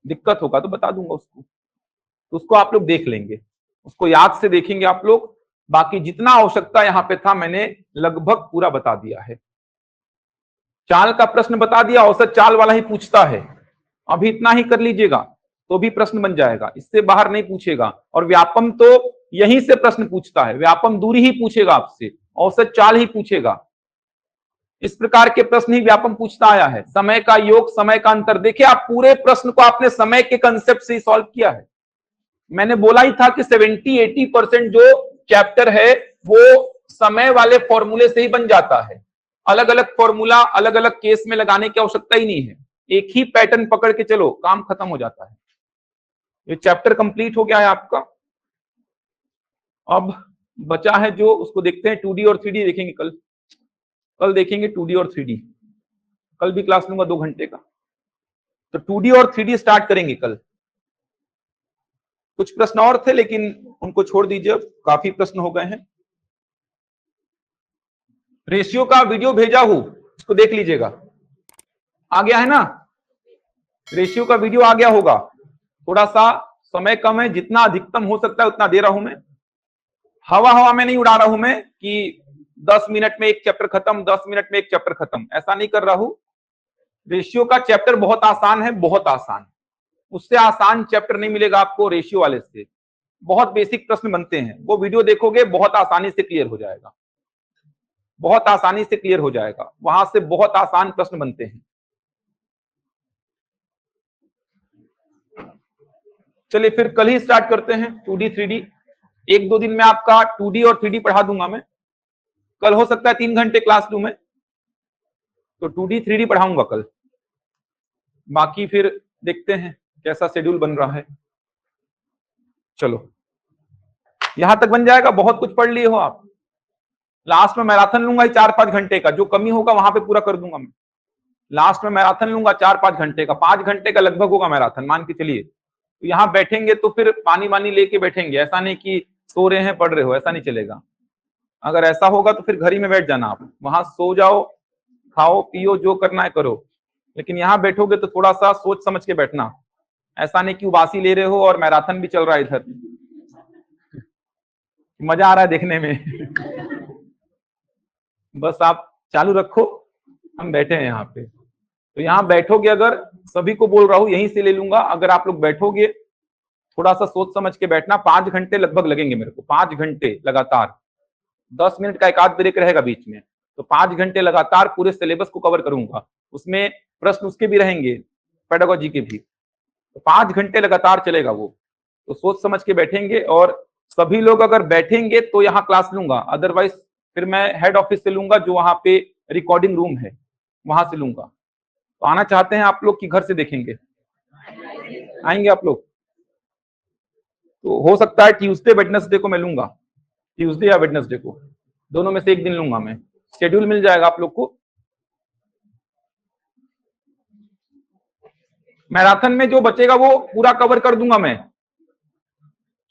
Speaker 1: दिक्कत होगा तो बता दूंगा उसको, तो उसको आप लोग देख लेंगे, उसको याद से देखेंगे आप लोग। बाकी जितना आवश्यकता यहां पे था मैंने लगभग पूरा बता दिया है। चाल का प्रश्न बता दिया, औसत चाल वाला ही पूछता है, अभी इतना ही कर लीजिएगा तो भी प्रश्न बन जाएगा, इससे बाहर नहीं पूछेगा। और व्यापम तो यहीं से प्रश्न पूछता है, व्यापम दूरी ही पूछेगा आपसे, औसत चाल ही पूछेगा। इस प्रकार के प्रश्न ही व्यापम पूछता आया है। समय का योग, समय का अंतर, देखिए आप पूरे प्रश्न को आपने समय के कंसेप्ट से ही सॉल्व किया है। मैंने बोला ही था कि 70-80% जो चैप्टर है वो समय वाले फॉर्मूले से ही बन जाता है। अलग अलग फॉर्मूला अलग अलग केस में लगाने की आवश्यकता ही नहीं है, एक ही पैटर्न पकड़ के चलो, काम खत्म हो जाता है। ये चैप्टर कंप्लीट हो गया है आपका। अब बचा है जो, उसको देखते हैं। 2D और 3D देखेंगे कल, कल देखेंगे 2D और 3D। कल भी क्लास लूंगा 2 घंटे का। तो 2D और 3D स्टार्ट करेंगे कल। कुछ प्रश्न और थे लेकिन उनको छोड़ दीजिए, अब काफी प्रश्न हो गए हैं। रेशियो का वीडियो भेजा हूं, इसको देख लीजिएगा। आ गया है ना, रेशियो का वीडियो आ गया होगा। थोड़ा सा समय कम है, जितना अधिकतम हो सकता है उतना दे रहा हूं मैं। हवा हवा में नहीं उड़ा रहा हूं मैं कि 10 मिनट में एक चैप्टर खत्म, 10 मिनट में एक चैप्टर खत्म, ऐसा नहीं कर रहा हूं। रेशियो का चैप्टर बहुत आसान है, बहुत आसान। उससे आसान चैप्टर नहीं मिलेगा आपको रेशियो वाले से। बहुत बेसिक प्रश्न बनते हैं, वो वीडियो देखोगे बहुत आसानी से क्लियर हो जाएगा, बहुत आसानी से क्लियर हो जाएगा, वहां से बहुत आसान प्रश्न बनते हैं। चलिए फिर कल ही स्टार्ट करते हैं 2D 3D। एक दो दिन में आपका 2D और 3D पढ़ा दूंगा मैं। कल हो सकता है 3 घंटे क्लास लूं मैं, तो 2D 3D पढ़ाऊंगा कल। बाकी फिर देखते हैं कैसा शेड्यूल बन रहा है। चलो यहां तक बन जाएगा, बहुत कुछ पढ़ लिए हो आप। लास्ट में मैराथन लूंगा 4-5 घंटे का, जो कमी होगा वहां पे पूरा कर दूंगा मैं। लास्ट में मैराथन लूंगा 4-5 घंटे का, 5 घंटे का लगभग होगा मैराथन मान के चलिए। तो यहाँ बैठेंगे तो फिर पानी वानी लेके बैठेंगे, ऐसा नहीं कि सो रहे हैं पढ़ रहे हो, ऐसा नहीं चलेगा। अगर ऐसा होगा तो फिर घर ही में बैठ जाना, आप वहां सो जाओ, खाओ पियो, जो करना है करो। लेकिन यहाँ बैठोगे तो थोड़ा सा सोच समझ के बैठना, ऐसा नहीं कि उबासी ले रहे हो और मैराथन भी चल रहा है इधर, मजा आ रहा है देखने में। बस आप चालू रखो, हम बैठे हैं यहाँ पे। तो यहाँ बैठोगे, अगर सभी को बोल रहा हूँ यहीं से ले लूंगा, अगर आप लोग बैठोगे थोड़ा सा सोच समझ के बैठना। 5 घंटे लगभग लगेंगे मेरे को, 5 घंटे लगातार, 10 मिनट का एक आध ब्रेक रहेगा बीच में। तो 5 घंटे लगातार पूरे सिलेबस को कवर करूंगा, उसमें प्रश्न उसके भी रहेंगे, पेडागोजी के भी। तो 5 घंटे लगातार चलेगा वो, तो सोच समझ के बैठेंगे। और सभी लोग अगर बैठेंगे तो यहाँ क्लास लूंगा, अदरवाइज फिर मैं हेड ऑफिस से लूंगा, जो वहां पे रिकॉर्डिंग रूम है वहां से लूंगा। तो आना चाहते हैं आप लोग कि घर से देखेंगे? आएंगे आप लोग? तो हो सकता है ट्यूसडे वेडनेसडे को मैं लूंगा, ट्यूसडे या वेडनेसडे को, दोनों में से एक दिन लूंगा मैं। शेड्यूल मिल जाएगा आप लोग को। मैराथन में जो बचेगा वो पूरा कवर कर दूंगा मैं।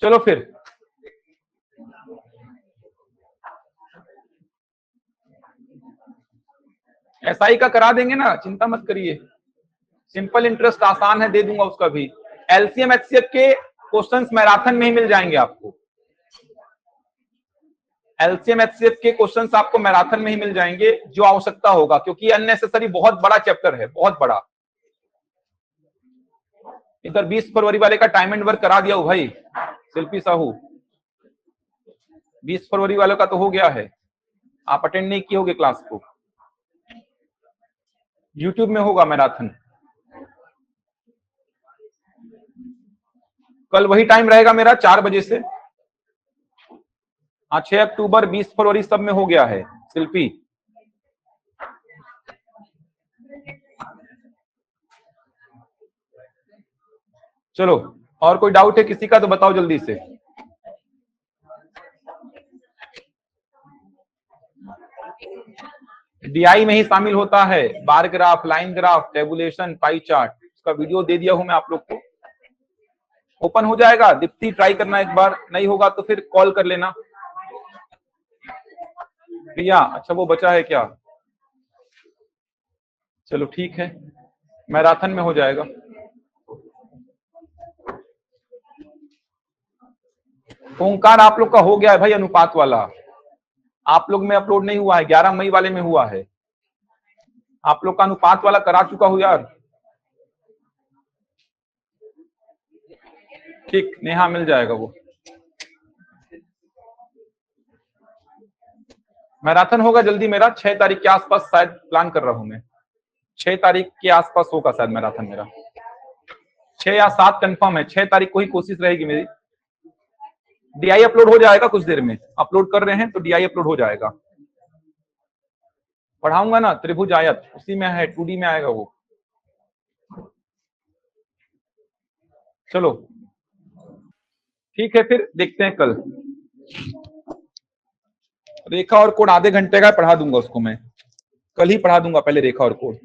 Speaker 1: चलो फिर एसआई का करा देंगे ना, चिंता मत करिए। सिंपल इंटरेस्ट आसान है, दे दूंगा उसका भी। एलसीएम एचसीएफ के क्वेश्चंस मैराथन में ही मिल जाएंगे आपको, एलसीएम एचसीएफ के क्वेश्चंस आपको मैराथन में ही मिल जाएंगे जो आवश्यकता होगा, क्योंकि अननेसेसरी बहुत बड़ा चैप्टर है, बहुत बड़ा। इधर 20 फरवरी वाले का टाइम एंड वर्क करा दिया हूं भाई, शिल्पी साहू। 20 फरवरी वालों का तो हो गया है, आप अटेंड नहीं किए होगे क्लास को। यूट्यूब में होगा मैराथन, कल वही टाइम रहेगा मेरा 4 बजे से। हाँ 6 अक्टूबर 20 फरवरी सब में हो गया है शिल्पी। चलो और कोई डाउट है किसी का तो बताओ जल्दी से। डीआई में ही शामिल होता है bar graph, line graph, tabulation, pie chart. उसका वीडियो दे दिया हूं मैं आप लोग को, ओपन हो जाएगा। दीप्ति ट्राई करना एक बार, नहीं होगा तो फिर कॉल कर लेना। प्रिया, अच्छा वो बचा है क्या? चलो ठीक है, मैराथन में हो जाएगा। ओंकार आप लोग का हो गया है भाई, अनुपात वाला आप लोग में अपलोड नहीं हुआ है, 11 मई वाले में हुआ है। आप लोग का अनुपात वाला करा चुका हूं यार। ठीक, नेहा मिल जाएगा वो। मैराथन होगा जल्दी मेरा, 6 तारीख के आसपास शायद प्लान कर रहा हूं मैं। 6 तारीख के आसपास होगा शायद मैराथन मेरा, 6 या 7 कंफर्म है। 6 तारीख को ही कोशिश रहेगी मेरी। डीआई अपलोड हो जाएगा कुछ देर में, अपलोड कर रहे हैं तो डीआई अपलोड हो जाएगा। पढ़ाऊंगा ना त्रिभुज आयत, उसी में है, 2D में आएगा वो। चलो ठीक है, फिर देखते हैं कल। रेखा और कोड आधे घंटे का पढ़ा दूंगा उसको मैं, कल ही पढ़ा दूंगा पहले रेखा और कोड।